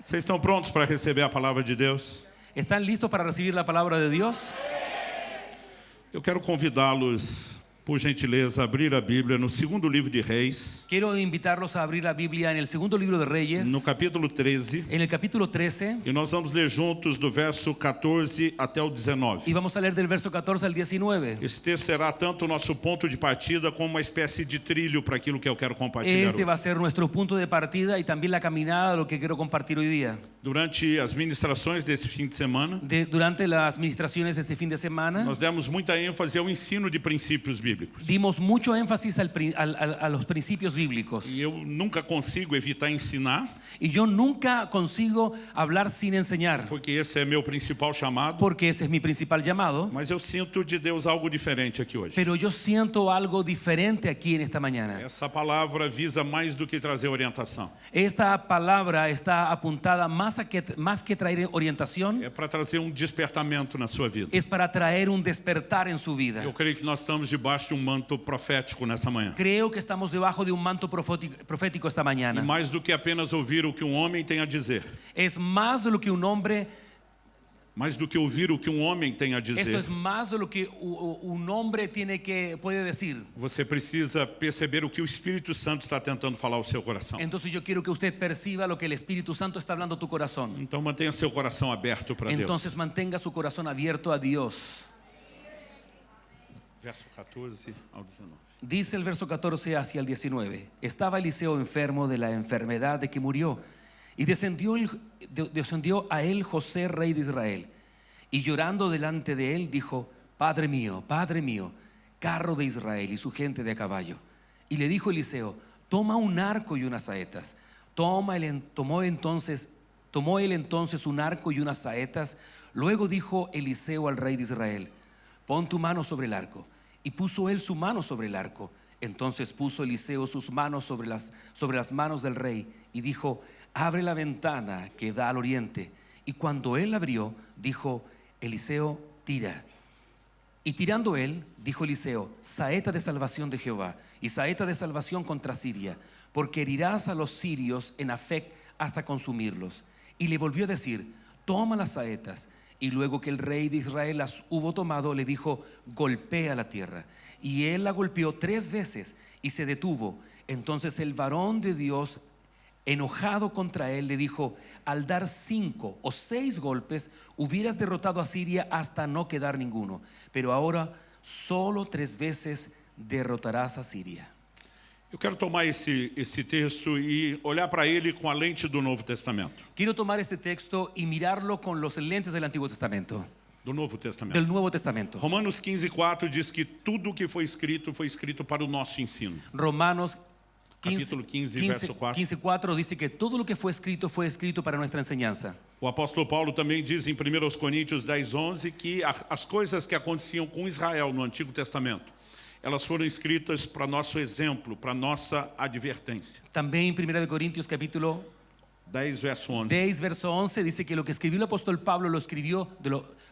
Vocês estão prontos para receber a palavra de Deus? ¿Están listos para recibir la palabra de Dios? Eu quero convidá-los, por gentileza, a abrir a Bíblia no segundo livro de Reis, Quiero invitarlos a abrir la Biblia en el segundo libro de Reyes, no capítulo 13, en el capítulo 13, e nós vamos ler juntos do verso 14 até o 19. y vamos a leer del verso 14 al 19. Esse texto será tanto o nosso ponto de partida como uma espécie de trilho para aquilo que eu quero compartilhar Este va a hoje. ser nuestro punto de partida y también la caminada de lo que quiero compartir hoy día. Durante as ministrações desse fim de semana, Durante las ministraciones de este fin de semana, nós demos muita ênfase ao ensino de princípios bíblicos. dimos mucho énfasis a los principios bíblicos. E eu nunca consigo evitar ensinar, Y yo nunca consigo hablar sin enseñar, porque esse é meu principal chamado. porque ese es mi principal llamado. Mas eu sinto de Deus algo diferente aqui hoje. Pero yo siento algo diferente aquí en esta mañana. Essa palavra visa mais do que trazer orientação. Esta palabra está apuntada más que traer orientación, É para trazer despertamento na sua vida. es para traer un despertar en su vida. Eu creio que nós estamos debaixo de manto profético nessa manhã. Creo que estamos debajo de un manto profético esta E mañana. mais do que apenas ouvir o que homem tem a dizer. Es más de lo que un hombre, Mais do que ouvir o que homem tem a esto dizer. es más de lo que un hombre puede decir. Você precisa perceber o que o Espírito Santo está tentando falar ao seu coração. Entonces yo quiero que usted perciba lo que el Espíritu Santo está hablando a tu corazón. Então mantenha seu coração aberto para Deus. Entonces mantenga su corazón abierto a Dios. Verso 14 ao 19. Dice el verso 14 hacia el 19. Estaba Eliseo enfermo de la enfermedad de que murió, y descendió a él José, rey de Israel, y llorando delante de él dijo: Padre mío, carro de Israel y su gente de a caballo. Y le dijo Eliseo: toma un arco y unas saetas. Tomó él entonces un arco y unas saetas. Luego dijo Eliseo al rey de Israel: pon tu mano sobre el arco. Y puso él su mano sobre el arco. Entonces puso Eliseo sus manos sobre las manos del rey y dijo: abre la ventana que da al oriente. Y cuando él abrió, dijo Eliseo: tira. Y tirando él, dijo Eliseo: saeta de salvación de Jehová y saeta de salvación contra Siria, porque herirás a los sirios en Afec hasta consumirlos. Y le volvió a decir: toma las saetas. Y luego que el rey de Israel las hubo tomado, le dijo: golpea la tierra. Y él la golpeó 3 veces y se detuvo. Entonces el varón de Dios, enojado contra él, le dijo: al dar 5 o 6 golpes hubieras derrotado a Siria hasta no quedar ninguno, pero ahora solo 3 veces derrotarás a Siria. Eu quero tomar esse texto e olhar para ele com a lente do Novo Testamento. Quiero tomar este texto y mirarlo con los lentes del Antiguo Testamento, Do Novo Testamento. del Nuevo Testamento. Romanos 15:4 diz que tudo o que foi escrito para o nosso ensino. Romanos Capítulo 15, verso 4. 15:4 dice que todo lo que fue escrito para nuestra enseñanza. O apóstolo Paulo também diz em 1 Coríntios 10:11 que as coisas que aconteciam com Israel no Antigo Testamento, elas foram escritas para nosso exemplo, para nossa advertência. También en 1 Corintios capítulo 10, verso 11. 10, verso 11 dice que lo que escribió el apóstol Pablo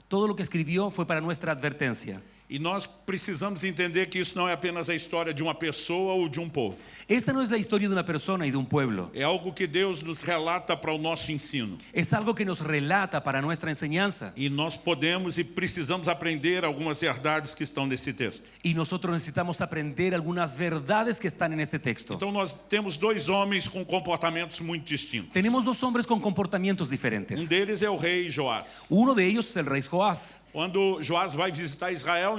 todo lo que escribió fue para nuestra advertencia. E nós precisamos entender que isso não é apenas a história de uma pessoa ou de um povo. Esta no es la historia de una persona y de un pueblo. É algo que Deus nos relata para o nosso ensino. Es algo que nos relata para nuestra enseñanza. E nós podemos e precisamos aprender algumas verdades que estão nesse texto. Y nosotros necesitamos aprender algunas verdades que están en este texto. Então nós temos 2 homens com comportamentos muito distintos. Tenemos 2 hombres con comportamientos Um diferentes. deles é o rei Joás. Uno de ellos es el rey Joás. Quando Joás vai visitar Israel,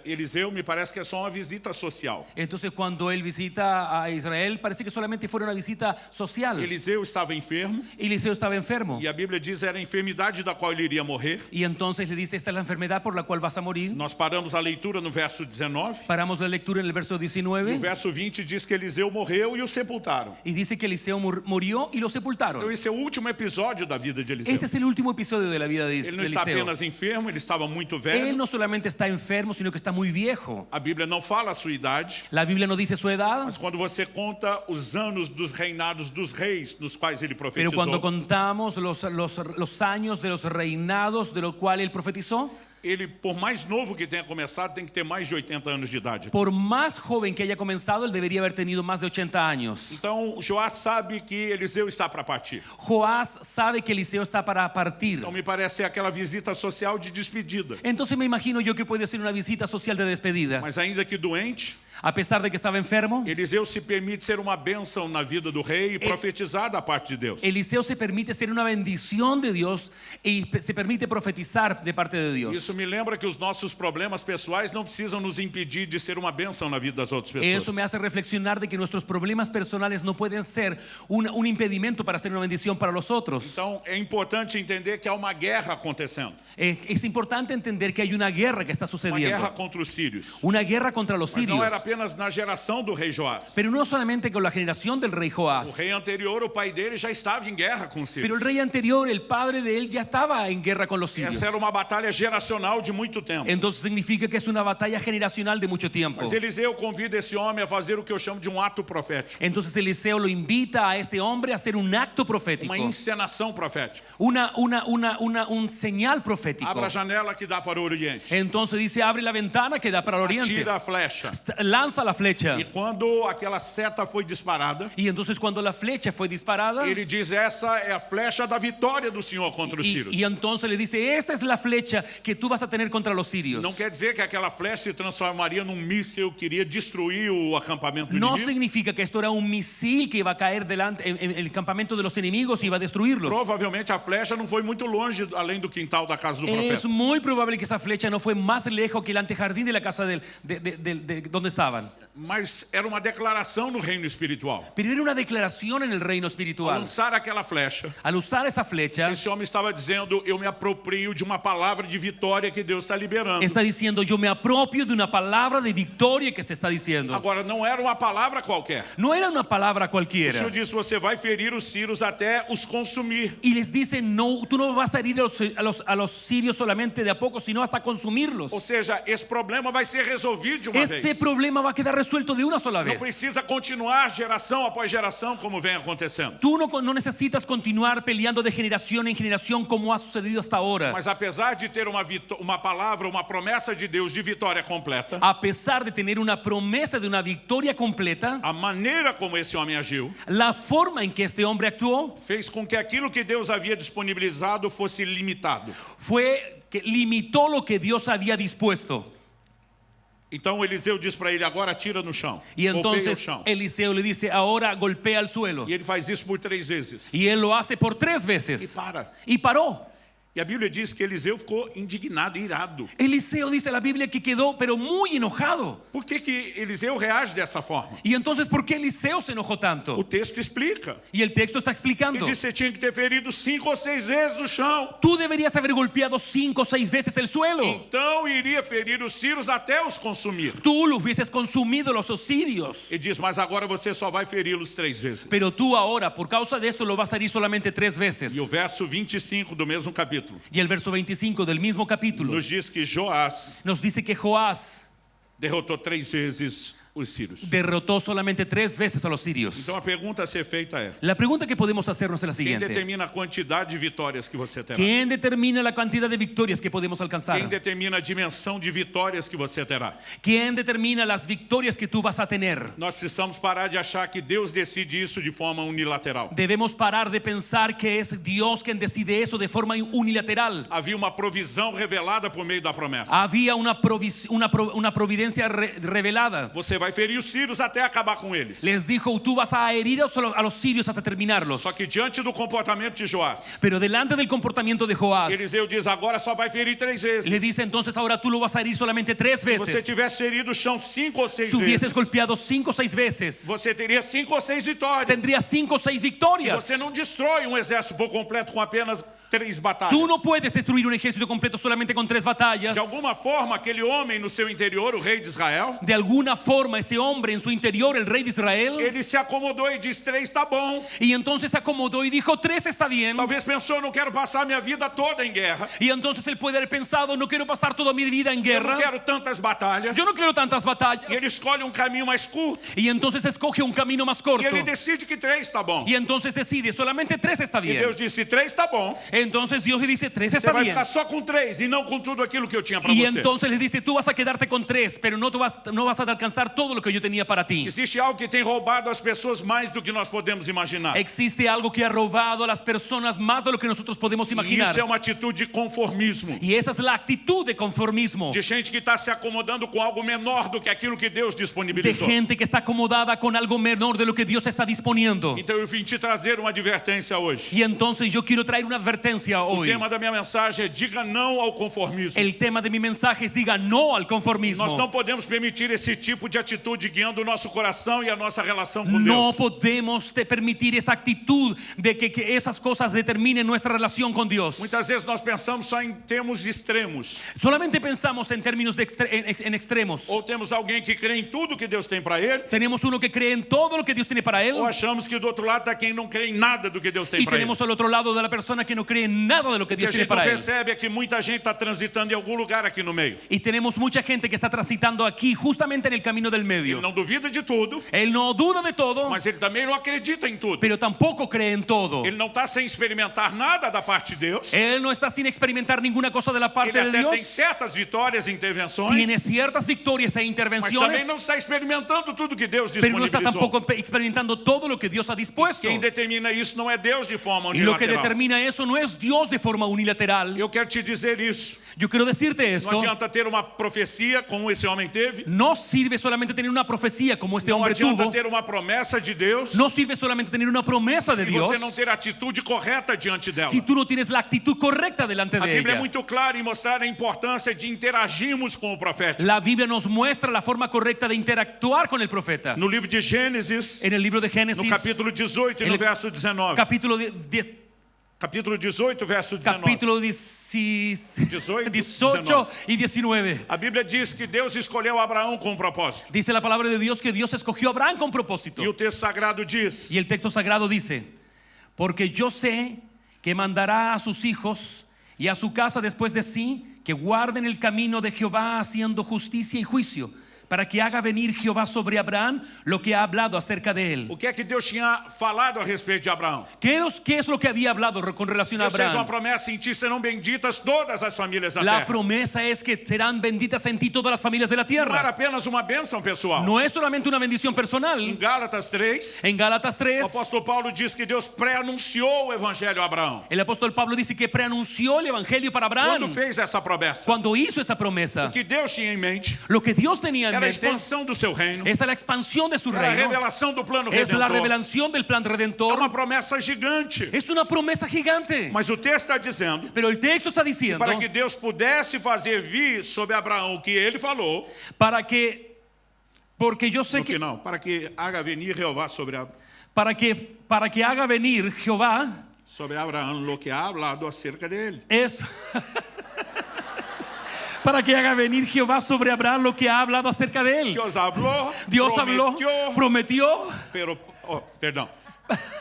Eliseu me parece que é só uma visita social. Entonces cuando él visita a Israel, parece que solamente fue una visita social. Eliseu estava enfermo Eliseo estaba enfermo. e a Bíblia diz era a enfermidade da qual ele iria morrer. Y entonces le dice: esta es la enfermedad por la cual vas a morir. Nós paramos a leitura no verso 19. Paramos la lectura en el verso E o 19 verso 20 diz que Eliseu morreu e o sepultaram. y dice que Eliseo murió y lo sepultaron. Então esse é o último episódio da vida de Eliseu. Este es el último episodio de la vida de Ele não está Eliseo. apenas enfermo, ele estava muito Él velho. no solamente está enfermo, sino que está muy viejo. A Bíblia não fala a sua idade, La Biblia no dice su edad, mas quando você conta os anos dos reinados dos reis nos quais ele pero profetizou, cuando contamos los años de los reinados de los cuales él profetizó, ele, por mais novo que tenha começado, tem que ter mais de 80 anos de idade. Por más joven que haya comenzado, él debería haber tenido más de 80 años. Então, Joás sabe que Eliseu está para partir. Joás sabe que Eliseo está para partir. Então, me parece ser aquela visita social de despedida. Entonces me imagino yo que puede ser una visita social de despedida. Mas ainda que doente, A pesar de que estaba enfermo, Eliseu se permite ser uma bênção na vida do rei e profetizar da parte de Deus. Eliseo se permite ser una bendición de Dios y se permite profetizar de parte de Dios. Isso me lembra que os nossos problemas pessoais não precisam nos impedir de ser uma bênção na vida das outras pessoas. Eso me hace reflexionar de que nuestros problemas personales no pueden ser un impedimento para ser una bendición para los otros. Então, é importante entender que há uma guerra acontecendo. Es importante entender que hay una guerra que está Uma sucediendo. guerra contra os sírios. Una guerra contra los Mas sirios. não era apenas na geração do rei Joás. Pero no solamente con la generación del rey O Joás. rei anterior, o pai dele, já estava em guerra com os Pero sírios. el rey anterior, el padre de él, ya estaba en guerra con los sirios. Essa era uma batalha geracional de muito tempo. Entonces significa que es una batalla generacional de mucho tiempo. Mas Eliseu convida esse homem a fazer o que eu chamo de um ato profético. Entonces Eliseo lo invita a este hombre a hacer un acto profético. Uma encenação profética. Un señal profético. Abra a janela que dá para o oriente. Entonces dice, abre la ventana que da para el oriente. Tira a flecha. Lanza la flecha. E quando aquela seta foi disparada, Y entonces cuando la flecha fue disparada, ele diz: essa é a flecha da vitória do Senhor contra os sírios. y entonces le dice, esta es la flecha que tú vas a tener contra los sirios. Não quer dizer que aquela flecha se transformaria num míssil que iria destruir o acampamento No inimigo. significa que esto era un misil que iba a caer delante en el campamento de los enemigos y iba a destruirlos. Provavelmente a flecha não foi muito longe além do quintal da casa do Es profeta. muy probable que esa flecha no fue más lejos que el antejardín de la casa de donde estaban. Mas era uma declaração no reino espiritual. Pero era una declaración en el reino Ao espiritual. lançar aquela flecha, Al usar esa flecha, esse homem estava dizendo: eu me aproprio de uma palavra de vitória que Deus está liberando. está diciendo, yo me apropio de una palabra de victoria que se está diciendo. Agora, não era uma palavra qualquer. No era una palabra O cualquiera. Senhor disse: você vai ferir os sírios até os consumir. Y les dice, no, tú no vas a herir a los sirios solamente de a poco, sino hasta consumirlos. Ou seja, esse problema vai ser resolvido de uma Ese vez. problema va a quedar resuelto de una sola Não vez. precisa continuar geração após geração como vem acontecendo. Tú no necesitas continuar peleando de generación en generación como ha sucedido hasta ahora. Mas apesar de ter uma palavra, uma promessa de Deus de vitória completa, A pesar de tener una promesa de una victoria completa, a maneira como esse homem agiu la forma en que este hombre actuó fez com que aquilo que Deus havia disponibilizado fosse limitado. fue que limitó lo que Dios había dispuesto. Então Eliseu diz para ele: agora tira no chão. Y Golpeia o entonces chão. Eliseo le dice, ahora golpea el suelo. E ele faz isso por 3 vezes. Y él lo hace por 3 E veces. para. Y paró. E a Bíblia diz que Eliseu ficou indignado, irado. Eliseo dice la Biblia que quedó pero muy enojado. Por que Eliseu reage dessa forma? Y entonces, ¿por qué Eliseo se enojó O tanto? texto explica. Y el texto está Ele explicando. disse: você tinha que ter ferido 5 ou 6 vezes no chão. Tú deberías haber golpeado 5 o 6 veces el suelo. Então iria ferir os sírios até os consumir. Tú lo hubieses consumido los sirios. Ele diz: mas agora você só vai feri-los 3 vezes. Pero tú ahora, por causa de esto, lo vas a herir solamente 3 veces. E o verso 25 do mesmo capítulo Y el verso 25 del mismo capítulo nos diz que Joás nos dice que Joás derrotou 3 vezes os sírios. derrotó solamente 3 veces a los sirios. Então a pergunta a ser feita é: La pregunta que podemos hacernos es la quem siguiente. determina a quantidade de vitórias que você terá? ¿Quién determina la cantidad de victorias que podemos Quem alcanzar? determina a dimensão de vitórias que você terá? ¿Quién determina las victorias que tú vas a tener? Nós precisamos parar de achar que Deus decide isso de forma unilateral. Debemos parar de pensar que es Dios quien decide eso de forma unilateral. Havia uma provisão revelada por meio da promessa. Había una providencia revelada. Você vai ferir os sírios até acabar com eles. Les dijo, tú vas a herir a los sirios hasta terminarlos. Só que diante do comportamento de Joás, Pero delante del comportamiento de Joás, Eliseu diz: agora só vai ferir 3 vezes. le dice entonces, ahora tú lo vas a herir solamente 3 Se você veces. tivesse ferido o chão 5 ou 6 Si hubieses vezes, golpeado 5 o 6 veces, você teria 5 ou 6 vitórias. tendrías 5 o 6 victorias. Você não destrói um exército por completo com apenas 3 batalhas. Tú no puedes destruir un ejército completo solamente con 3 batallas. De alguma forma, aquele homem no seu interior, o rei de Israel, De alguna forma, ese hombre en su interior, el rey de Israel, ele se acomodou e disse: 3 está bom. y entonces se acomodó y dijo, 3 está bien. Talvez pensou: não quero passar minha vida toda em guerra. Y entonces él puede haber pensado, no quiero pasar toda mi vida en Eu guerra. não quero tantas batalhas. Yo no quiero tantas E ele batallas. escolhe um caminho mais curto. Y entonces escoge un camino más E corto. ele decide que 3 está bom. Y entonces decide, solamente 3 está E bien. Deus disse: 3 está bom. Entonces Dios le dice 3 Você está vai bien. ficar só com 3 e não com tudo aquilo que eu tinha para Y você. entonces le dice, tú vas a quedarte con 3, pero no vas a alcanzar todo lo que yo tenía para ti. Existe algo que tem roubado as pessoas mais do que nós podemos imaginar. Existe algo que ha robado a las personas más de lo que nosotros podemos E imaginar. isso é uma atitude de conformismo. Y esa es la actitud de conformismo. De gente que está se acomodando com algo menor do que aquilo que Deus De disponibilizou. gente que está acomodada con algo menor de lo que Dios está disponiendo. Então eu vim te trazer uma advertência hoje. Y entonces yo quiero traer una advertencia O hoy. tema da minha mensagem é diga não ao conformismo. El tema de mi mensaje es diga no al Nós conformismo. não podemos permitir esse tipo de atitude guiando o nosso coração e a nossa relação com No Deus. podemos permitir esa actitud de que esas cosas determinen nuestra relación con Dios. Muitas vezes nós pensamos só em termos extremos. Solamente pensamos en términos de en extremos. Ou temos alguém que crê em tudo que Deus tem para ele, Tenemos uno que cree en todo lo que Dios tiene para él. ou achamos que do outro lado está quem não crê em nada do que Deus tem Y para ele. tenemos al otro lado de la persona que no cree en nada de lo que O que a Dios tiene gente não para él. percebe é que muita gente está transitando em algum lugar aqui no meio. Y tenemos mucha gente que está transitando aquí justamente en el camino del Ele medio. não duvida de tudo, Él no duda de todo, mas ele também não acredita em tudo. pero tampoco cree en todo. Ele não está sem experimentar nada da parte de Deus. Él no está sin experimentar ninguna cosa de la parte Ele de até tem Dios. certas vitórias e intervenções, Tiene ciertas victorias e mas também intervenciones, não está experimentando tudo que Deus pero no está disponibilizou. tampoco experimentando todo lo que Dios ha dispuesto. Quem determina isso não é Deus de forma Y lo que unilateral. determina eso no es Dios de forma unilateral. Eu quero te dizer isso. Yo quiero decirte Não esto. adianta ter uma profecia como esse homem teve. No sirve solamente tener una profecía como este Não hombre adianta tuvo. ter uma promessa de Deus No sirve solamente tener una promesa de e Dios você não ter a atitude correta diante dela. si tú no tienes la actitud correcta delante A de Bíblia é ella. muito clara em mostrar a importância de interagirmos com o profeta. La Biblia nos muestra la forma correcta de interactuar con el profeta. No livro de Gênesis, En el libro de no Génesis, capítulo 18 e en no el verso 19. capítulo 18, verso 19. capítulo 18 y 19. A Bíblia diz que Deus escolheu Abraão com um propósito. Dice la palabra de Dios que Dios escogió a Abraham con propósito. E o texto sagrado diz: Y el texto sagrado dice, porque yo sé que mandará a sus hijos y a su casa después de sí, que guarden el camino de Jehová haciendo justicia y juicio, para que haga venir Jehová sobre Abraham lo que ha hablado acerca de él. o que é que Deus tinha falado a respeito de Abraão? ¿Qué es lo que había hablado con relación a Deus fez uma Abraham? promessa: em ti serão benditas todas as famílias da La terra. promesa es que serán benditas en ti todas las familias de la Não era tierra. apenas uma bênção pessoal. No es solamente una bendición Em personal. Gálatas 3, En Gálatas o 3, apóstolo Paulo diz que Deus pré-anunciou o evangelho a Abraão. el apóstol Pablo dice que preanunció el evangelio para Quando Abraham. fez essa promessa, Cuando hizo esa promesa, o que Deus tinha em mente lo que Dios tenía en era a mente expansão do seu reino, es la expansión de su era a reino, revelação do plano es la redentor. revelación del plan É redentor. uma promessa gigante. Es una promesa gigante. Mas o texto está dizendo, Pero el texto está diciendo para que Deus pudesse fazer vir sobre Abraão o que ele falou, porque yo sé no que final, para que haga venir Jeová para que haga venir Jehová sobre Abraão lo que ha hablado acerca de él. es para que haga venir Jehová sobre Abraham lo que ha hablado acerca de él. Deus habló, Dios habló, prometió, perdão.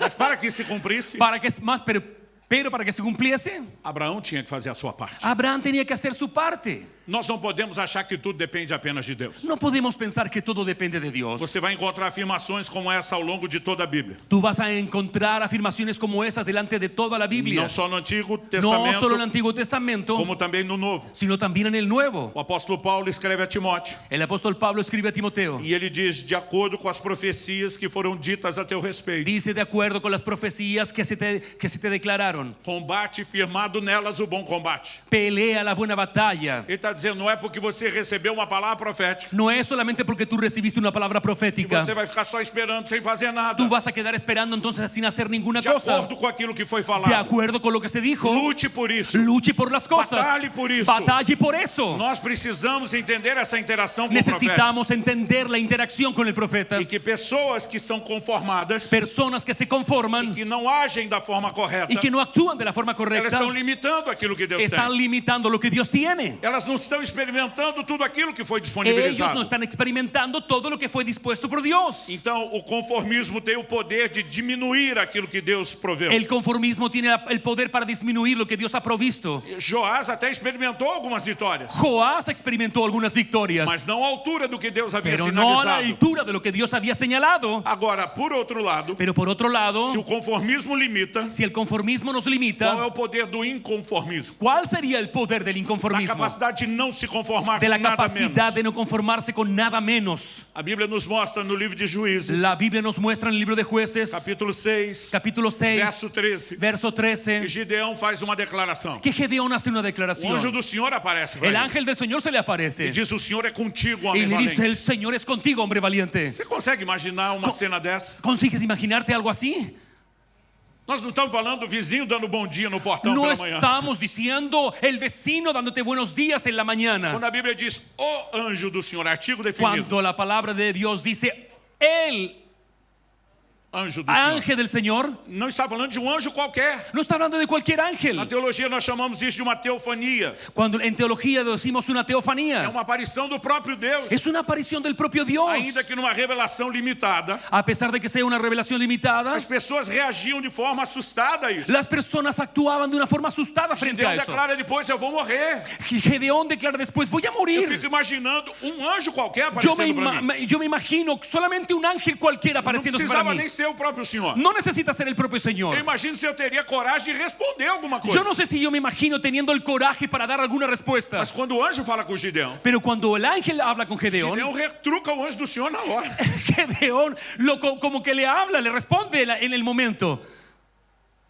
Mas para que se cumprisse, para que más, pero para que se cumpliese, Abraão tinha que fazer a sua parte. Abraham tenía que hacer su parte. Nós não podemos achar que tudo depende apenas de Deus. No podemos pensar que todo depende de Dios. Você vai encontrar afirmações como essa ao longo de toda a Bíblia. Tú vas a encontrar afirmaciones como esas delante de toda la Biblia. Não só no Antigo No Testamento, solo en el Antiguo Testamento, como também no Novo. sino también en el Nuevo. O apóstolo Paulo escreve a Timóteo El apóstol Pablo escribe a Timoteo. e ele diz: de acordo com as profecias que foram ditas a teu respeito, Dice de acuerdo con las profecías que se te declararon. combate firmado nelas o bom combate. Pelea la buena batalla. Ele está dizendo: não é porque você recebeu uma palavra profética No es solamente porque tú recibiste una palabra que profética. você vai ficar só esperando sem fazer nada. Tú vas a quedar esperando entonces sin hacer ninguna De cosa. acordo com aquilo que foi De falado. acuerdo con lo que se dijo. Lute por isso. Luche por las cosas. Batalle por isso. Batalle por eso. Nós precisamos entender essa interação com o profeta. Necesitamos entender la interacción con el profeta. E que pessoas que são conformadas, Personas que se conforman que não agem da forma correta, y que no actúan de la forma elas correcta, estão limitando aquilo que Deus están tem. limitando lo que Dios tiene. Elas não estão experimentando tudo aquilo que foi Ellos disponibilizado. no están experimentando todo lo que fue dispuesto por Dios. Então, o conformismo tem o poder de diminuir aquilo que Deus proveu. El conformismo tiene el poder para disminuir lo que Dios ha provisto. Joás até experimentou algumas vitórias, Joás experimentó algunas victorias, mas não à altura do que Deus havia pero no a la sinalizado. altura de lo que Dios había señalado. Agora, por outro lado, Pero por otro lado, se o conformismo limita, si el conformismo nos Qual é limita, o poder do inconformismo? ¿cuál sería el poder del Da inconformismo? capacidade de não se conformar De com la nada capacidad de menos. no conformarse con nada menos. A Bíblia nos mostra no livro de Juízes, La Biblia nos muestra en el libro de Jueces, capítulo 6, capítulo 6, verso 13, verso que 13, Gideão faz uma declaração. que Gedeón hace una O anjo declaración. do Senhor aparece para El ele ángel del Señor se le e aparece diz: o Senhor é contigo, y homem le dice: valente. el Señor es contigo, hombre valiente. Você consegue imaginar uma cena dessa? ¿Consigues imaginarte algo así? Nós não estamos falando do vizinho dando bom dia no portão No pela manhã. estamos diciendo el vecino dándote buenos días en la mañana. Quando a Bíblia diz o anjo do Senhor, artigo definido, Cuando la palabra de Dios dice el anjo do Senhor, ángel del Señor, não está falando de um anjo qualquer. no está hablando de cualquier Na ángel. teologia nós chamamos isso de uma teofania. Cuando en teología decimos una É teofanía, uma aparição do próprio Deus, es una aparición del propio Dios. ainda que numa revelação limitada. A pesar de que sea una revelación limitada, As pessoas reagiam de forma assustada a isso. las personas actuaban de una forma asustada frente Gideão a eso. declara depois: eu vou morrer. Gedeón declara después: voy a Eu morir. fico imaginando um anjo qualquer Yo aparecendo para mim. yo me imagino solamente un ángel cualquiera Não apareciéndose para precisava mí. nem ser o próprio Senhor. No necesita ser el propio Eu Señor. imagino se eu teria coragem de responder alguma coisa. Yo no sé si yo me imagino teniendo el coraje para dar alguna respuesta. Mas quando o anjo fala com Gideão, Pero cuando el ángel habla con Gedeón, Gideão retruca o anjo do Senhor na hora. Gedeón como que le habla, le responde en el momento.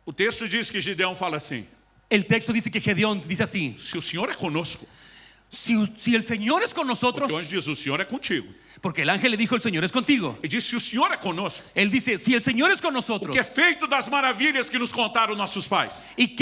O texto diz que Gideão fala assim: El texto dice que Gedeón dice así: se o Senhor é conosco, si el Señor es con nosotros, o anjo diz: o Senhor é contigo. porque el ángel le dijo: el Señor es contigo. E diz: se o Senhor é conosco, Él dice: si el Señor es con nosotros, que é feito das maravilhas que nos contaron nossos pais. ¿y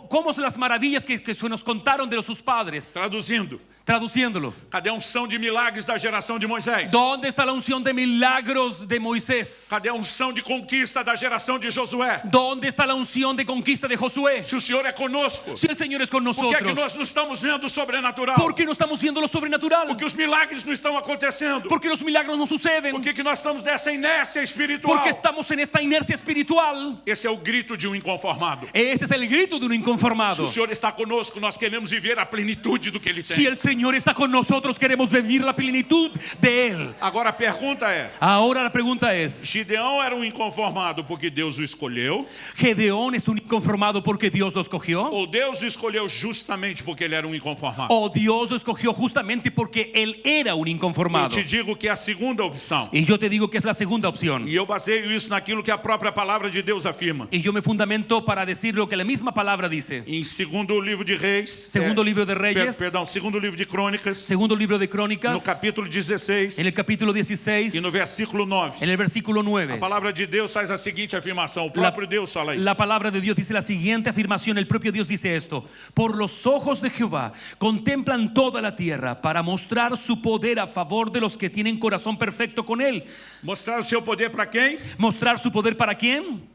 cómo son las maravillas que nos contaron de sus padres? Traduzindo, Traduciéndolo, cadê a unção de milagres da geração de Moisés? ¿dónde está la unción de milagros de Moisés? Cadê a unção de conquista da geração de Josué? ¿Dónde está la unción de conquista de Josué? Se o Senhor é conosco, Si el Señor es con por que é que nosotros, nós não estamos vendo o sobrenatural? ¿por qué no estamos viendo lo sobrenatural? Porque os milagres não estão acontecendo. ¿Por qué los milagros no suceden? Por que nós estamos nessa inércia espiritual? Porque estamos en esta inercia espiritual. Esse é o grito de um inconformado. Ese es el grito de un Se inconformado. o Senhor está conosco, nós queremos viver a plenitude do que Ele tem. Si el Señor está con nosotros, queremos vivir la plenitud de Él. Agora a pergunta é: Ahora la pregunta es: Gideão era um inconformado porque Deus o escolheu? ¿Gedeón es un inconformado porque Dios lo escogió? Ou Deus o escolheu justamente porque ele era um inconformado? ¿O Dios lo escogió justamente porque Él era un Eu inconformado? te digo que é a segunda opção. Y yo te digo que es la segunda opción. E eu baseio isso naquilo que a própria palavra de Deus afirma. Y yo me fundamento para decir lo que la misma palabra dice. Em segundo livro de Reis, Segundo livro de Reyes, perdão, segundo livro de Crônicas, segundo libro de no Crónicas, capítulo 16 en el capítulo 16, e no versículo 9. en el versículo A 9. palavra de Deus faz a seguinte afirmação, o próprio Deus fala isso. La palabra de Dios dice la siguiente afirmación, el propio Dios dice esto: por los ojos de Jehová contemplan toda la tierra para mostrar su poder a favor de los que tienen corazón perfecto con Él. Mostrar o seu poder para quem? ¿Mostrar su poder para quién?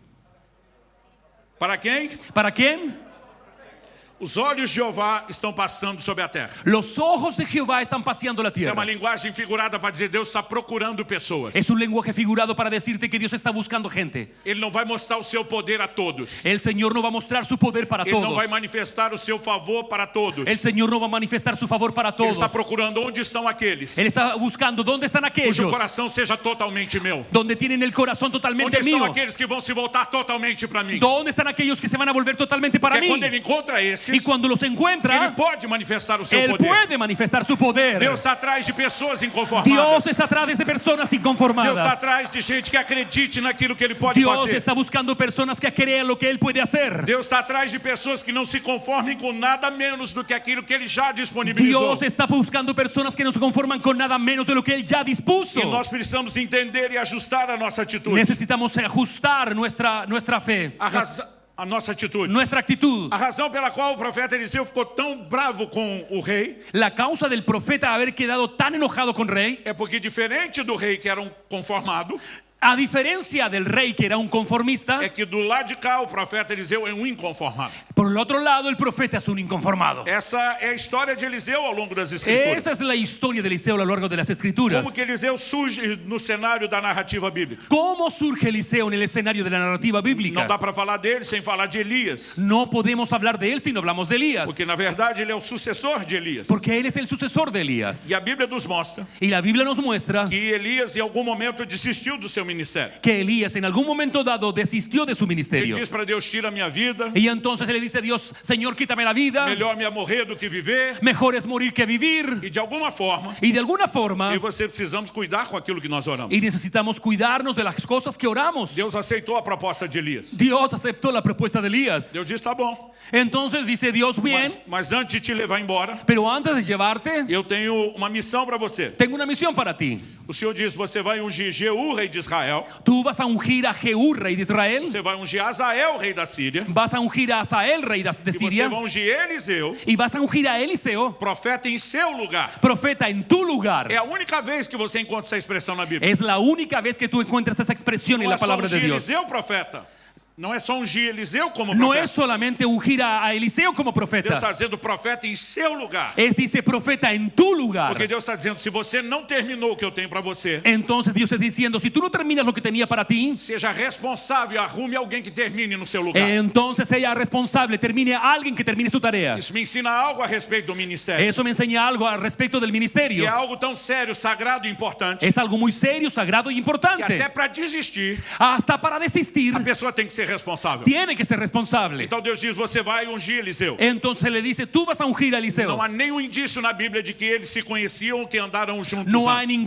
Para quem? ¿Para quién? Os olhos de Jeová estão passando sobre a terra. Los ojos de Jehová están paseando la Isso é uma tierra. linguagem figurada para dizer Deus está procurando pessoas. Es un lenguaje figurado para decirte que Dios está buscando gente. Ele não vai mostrar o seu poder a todos. El Señor no va a mostrar su poder para Ele não todos. vai manifestar o seu favor para todos. El Señor no va a manifestar su favor para Ele todos. está procurando onde estão aqueles Él está buscando dónde están cujo aquellos coração seja totalmente meu. donde tienen el corazón Onde totalmente estão mío. aqueles que vão se voltar totalmente para mim. ¿Dónde están aquellos que se van a volver totalmente para Porque mí? quando ele encontra esses, Y cuando los que ele encuentra, pode manifestar o seu Él poder. puede manifestar su poder. Deus está atrás de pessoas inconformadas. Dios está atrás de personas Deus está inconformadas. atrás de gente que acredite naquilo que ele pode Dios fazer. está buscando personas que crean lo que Él puede hacer. Deus está atrás de pessoas que não se conformem com nada menos do que aquilo que ele já disponibilizou. Dios está buscando personas que no se conforman con nada menos de lo que Él ya dispuso. E nós precisamos entender e ajustar a nossa atitude. Necesitamos ajustar nuestra fe, A nossa atitude. nuestra actitud. A razão pela qual o profeta Eliseu ficou tão bravo com o rei La causa del profeta haber quedado tan enojado con rey, é porque, diferente do rei que era um conformado, a diferencia del rey que era un conformista, é que do lado de cá o profeta Eliseu é um inconformado. por el otro lado el profeta es un inconformado. Essa é a história de Eliseu ao longo das Escrituras. Esa es la historia de Eliseo a lo largo de las escrituras. Como que Eliseu surge no cenário da narrativa bíblica. ¿Cómo surge Eliseo en el escenario de la narrativa Não bíblica? dá para falar dele sem falar de Elias. No podemos hablar de él si no hablamos de Elías, Porque, na verdade, ele é o sucessor de Elias. porque él es el sucesor de Elías. E a Bíblia nos mostra Y la Biblia nos muestra que Elias, em algum momento, desistiu do seu ministério. que Elías en algún momento dado desistió de su Ele ministerio. diz para Deus, tira a minha vida, Y entonces le dice a Dios, Señor, quítame la vida, melhor me morrer do que viver. mejor es morir que vivir. E de alguma forma, Y de alguna forma, eu e você precisamos cuidar com aquilo que nós oramos. y necesitamos cuidarnos de las cosas que oramos. Deus aceitou a proposta de Elias. Dios aceptó la propuesta de Elías. Deus disse, tá bom, Entonces dice Dios, bien, mas antes de te levar embora, pero antes de llevarte, eu tenho uma missão para você. tengo una misión para ti. O Senhor diz, você vai ungir Jeú, rei de Israel. Tú vas a ungir a Jehú, rei de Israel. Você vai ungir Azael, rei da Síria. Vas a ungir a Asael, rei de E você Siria. vai ungir Eliseu, Y vas a ungir a Eliseo, profeta em seu lugar. profeta en tu lugar. É a única vez que você encontra essa expressão na Bíblia. Es la única vez que tú encuentras esa expresión en Não la é só palabra de ungir Dios. Eliseu, profeta. Não é só ungir Eliseu como No profeta. es solamente ungir a Eliseo como Deus está profeta. dizendo profeta em seu lugar. Es dice profeta en tu lugar. Porque Deus está dizendo, se você não terminou o que eu tenho para você, Entonces Dios está diciendo, si tú no terminas lo que tenía para ti, seja responsável, arrume alguém que termine no seu lugar. entonces sea responsable, termine a alguien que termine su tarea. Isso me ensina algo a respeito do ministério. Eso me enseña algo al respecto del E é ministerio. algo tão sério, sagrado e importante, Es algo muy serio, sagrado y que importante. até para desistir, Hasta para desistir, a pessoa tem que ser responsável. tiene que ser responsable. Então Deus diz, você vai ungir Eliseu. Entonces le dice, tú vas a ungir a Não Eliseo. há nenhum indício na Bíblia de que eles se conheciam ou que andaram juntos. No hay antes.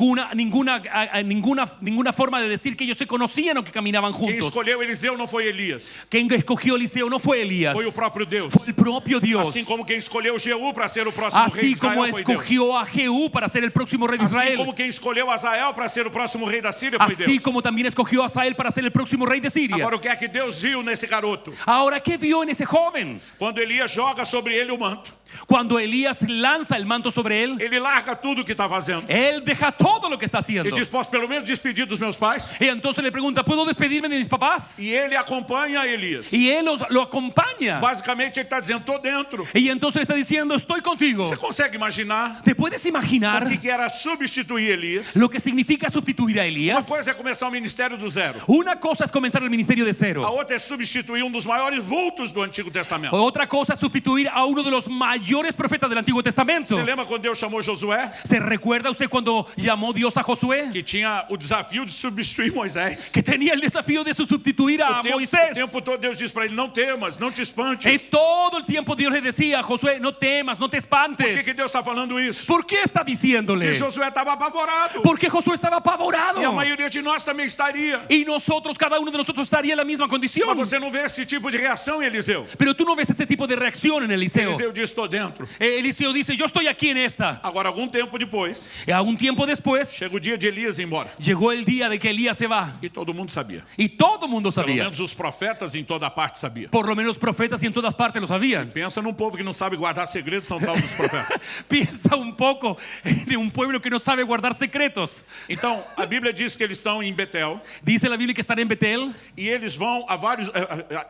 ninguna forma de decir que ellos se conocían o que caminaban Quem juntos. escolheu Eliseu não foi Elias, Quien escogió a Eliseo no fue Elías, foi o próprio Deus. fue el propio Dios. Assim como quem escolheu Jeú para ser o próximo rei de Así Israel como foi Deus. escogió a Jehú para ser el próximo rey de Assim Israel. como quem escolheu Azael para ser o próximo rei da Síria foi Así Deus. como también escogió a Asael para ser el próximo rey de Siria. Agora o que é que Deus viu nesse garoto? Ahora, ¿qué vio en ese joven? Quando Elias joga sobre ele o manto, Cuando Elías lanza el manto sobre él, ele larga tudo o que está fazendo. él deja todo lo que está haciendo. Ele diz, posso pelo menos despedir dos meus pais? Y entonces le pregunta, ¿puedo despedirme de mis papás? E ele acompanha Elias. Y él lo acompaña. Basicamente ele está dizendo, estou dentro. Y entonces le está diciendo, estoy contigo. Você consegue imaginar ¿Te puedes imaginar o que era substituir Elias? lo que significa sustituir a Uma Elías? coisa é começar o ministério do zero. Una cosa es comenzar el ministerio de A cero. outra é substituir um dos maiores vultos do Antigo Testamento. Otra cosa es sustituir a uno de los mayores profetas del Antiguo Testamento. Você lembra quando Deus chamou Josué? ¿Se recuerda usted cuando llamó Dios a Josué? Que tinha o desafio de substituir Moisés. Que tenía el desafío de sustituir a O Moisés. tempo todo Deus diz para ele, não temas, não te Y espantes. todo el tiempo Dios le decía a Josué, no temas, no te Por que espantes. Deus está falando isso? ¿Por qué está diciéndole? Porque Josué estava apavorado. Porque Josué estaba apavorado. E a maioria de nós também estaria. Y nosotros, cada uno de nosotros estaría en la misma condición. Mas você não vê esse tipo de reação em Eliseu. Pero tú no ves ese tipo de reacción en Eliseo. Eliseu diz, estou dentro. Eliseo dice, yo estoy aquí en esta. Agora, algum tempo depois, Y a un tiempo después, chega o dia de Elias ir embora. llegó el día de que Elías se va. E todo mundo sabia. Y todo el mundo Pelo sabía. menos os profetas em toda parte sabiam. Por lo menos los profetas y en todas partes lo sabían. Pensa num povo que não sabe guardar segredos, são tal dos profetas. Piensa un poco en un pueblo que no sabe guardar secretos. Então, a Bíblia diz que eles estão em Betel. Dice la Biblia que están en Betel, E eles vão a vários...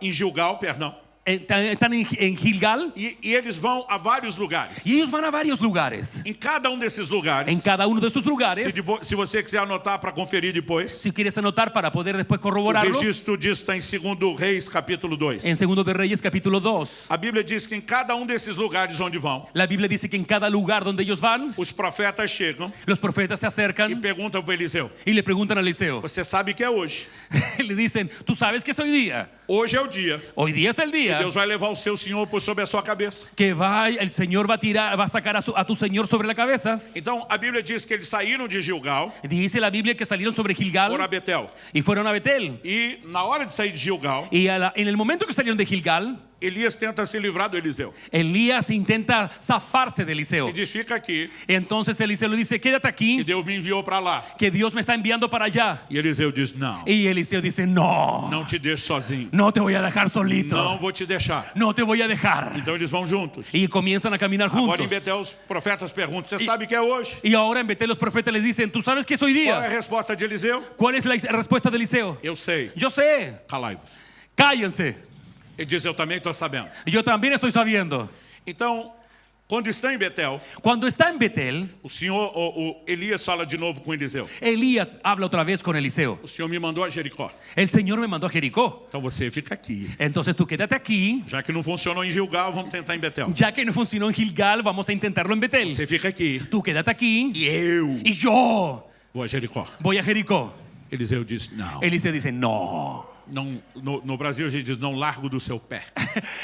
em Gilgal, perdão. están en Gilgal. E eles vão a vários lugares. Y ellos van a varios lugares. Em cada um desses lugares, En cada uno de esos lugares, se você quiser anotar para conferir depois, si quieres anotar para poder después o corroborarlo, registro disso está em 2 Reis, capítulo 2. en 2 de Reyes capítulo 2, A Bíblia diz que em cada um desses lugares onde vão, la Biblia dice que en cada lugar donde ellos van, os profetas chegam los profetas se e acercan perguntam para Eliseu, y le preguntan a Eliseo. você sabe que é hoje. Le dicen, tú sabes que es hoy día. Hoje é o dia. Hoy día es el día Deus vai levar o seu Senhor por sobre a sua cabeça. que el Señor va a sacar a tu Señor sobre la cabeza. Então, a Bíblia diz que eles saíram de Gilgal, Dice la Biblia que salieron sobre foram a Gilgal Betel. y fueron a Betel. E na hora de sair de Gilgal, Y en el momento que salieron de Gilgal, Elias tenta se livrar do Eliseu. Elías intenta zafarse de Eliseo. E diz, fica aqui, Entonces Eliseo le dice, quédate que aquí, Deus me enviou para lá. que Dios me está enviando para allá. E Eliseu diz, não, Y Eliseo dice, no, não te deixo sozinho. no te voy a dejar solito. Não vou te deixar. No te voy a dejar. Então eles vão juntos. Y comienzan a caminar Agora em juntos. Betel os profetas perguntam, você sabe que é hoje? Y ahora en Betel los profetas les dicen, ¿tú sabes que es hoy Qual é a día? resposta de Eliseu? ¿Cuál es la respuesta de Eliseo? Eu sei, Yo sé, calai-vos. cállense. Ele diz, eu também estou sabendo. Yo también estoy sabiendo. Então, quando está em Betel, Cuando está en Betel, o Senhor, o Elias fala de novo com Eliseu. Elías habla otra vez con Eliseo. O Senhor me mandou a Jericó. El Señor me mandó a Jericó. Então você fica aqui. Entonces tú quédate aquí. Já que não funcionou em Gilgal, vamos tentar em Betel. Ya que no funcionó en Gilgal, vamos a intentarlo en Betel. Você fica aqui. Tú quédate aquí. E eu Y yo vou a Jericó. voy a Jericó. Eliseu disse, não. Eliseo dice, no. Não, no Brasil a gente diz, não largo do seu pé.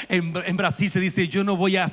En Brasil se dice, yo no voy a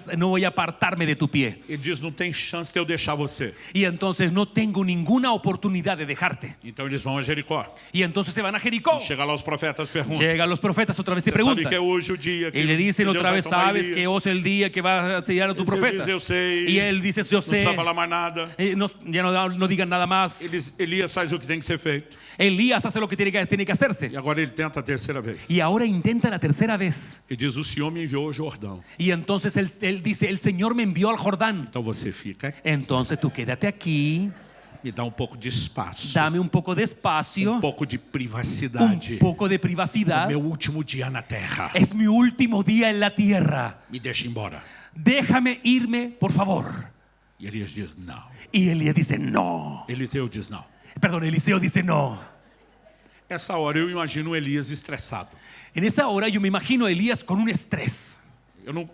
apartarme de tu pie. Ele diz, não tem chance de eu deixar você. Y entonces no tengo ninguna oportunidad de dejarte. Então eles vão a Jericó. Y entonces se van a Jericó. Chega lá os profetas perguntam. Llegan los profetas otra vez y Você sabe preguntan. que é hoje o dia que Y le dicen Deus otra vai vez, tomar sabes Elias. que hoy es el día que va a sellar a tu Eliseu profeta. diz, eu sei. Y él dice, yo Não sé. precisa falar mais nada. Ya no digan nada más. Elias faz o que tem que ser feito. Elías hace lo que tiene que hacerse. E agora ele tenta a terceira vez. Y ahora intenta la tercera vez. Ele diz, o Senhor me enviou ao Jordão. Y entonces él dice, el Señor me envió al Jordán. Então você fica aqui. Entonces tú quédate aquí, Me dá um pouco de espaço. dame un poco de espacio, Um pouco de un privacidade. poco de privacidad. Meu último dia na terra. Es mi último día en la tierra. Me deixa embora. Déjame irme, por favor. E Elias diz, não. Y Elías dice, no. Eliseu diz, não. Perdón, Eliseo dice, no. Essa hora eu imagino Elias estressado. En esa hora yo me imagino a Elías con un estrés.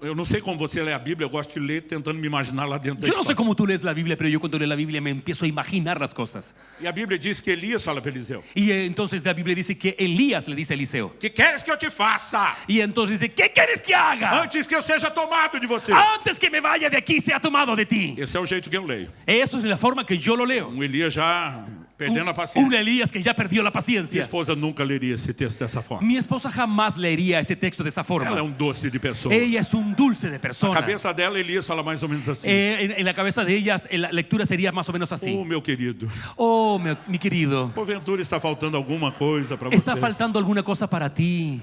Eu não sei como você lê a Bíblia, eu gosto de ler tentando me imaginar lá dentro da Yo no sé história. cómo tú lees la Biblia, pero yo cuando leo la Biblia me empiezo a imaginar las cosas. E a Bíblia diz que Elias fala para Eliseu: Y entonces la Biblia dice que Elías le dice a Eliseo. que queres que eu te faça? Y entonces dice, ¿qué quieres que haga? Antes que eu seja tomado de você. Antes que me vaya de aquí, sea tomado de ti. Esse é o jeito que eu leio. Eso es la forma que yo lo leo. Elias já perdendo a Un paciência. Elías que ya perdió la Minha paciencia. esposa nunca leria esse texto dessa forma. Mi esposa jamás leería ese texto de esa Ela é forma. doce de pessoa. Ella es un dulce de A persona. cabeça dela, Elias fala mais ou menos assim: En la cabeza de ellas, la lectura sería más o menos oh, así. meu querido, Oh, mi querido, porventura está faltando alguma coisa para está você. faltando alguna cosa para ti.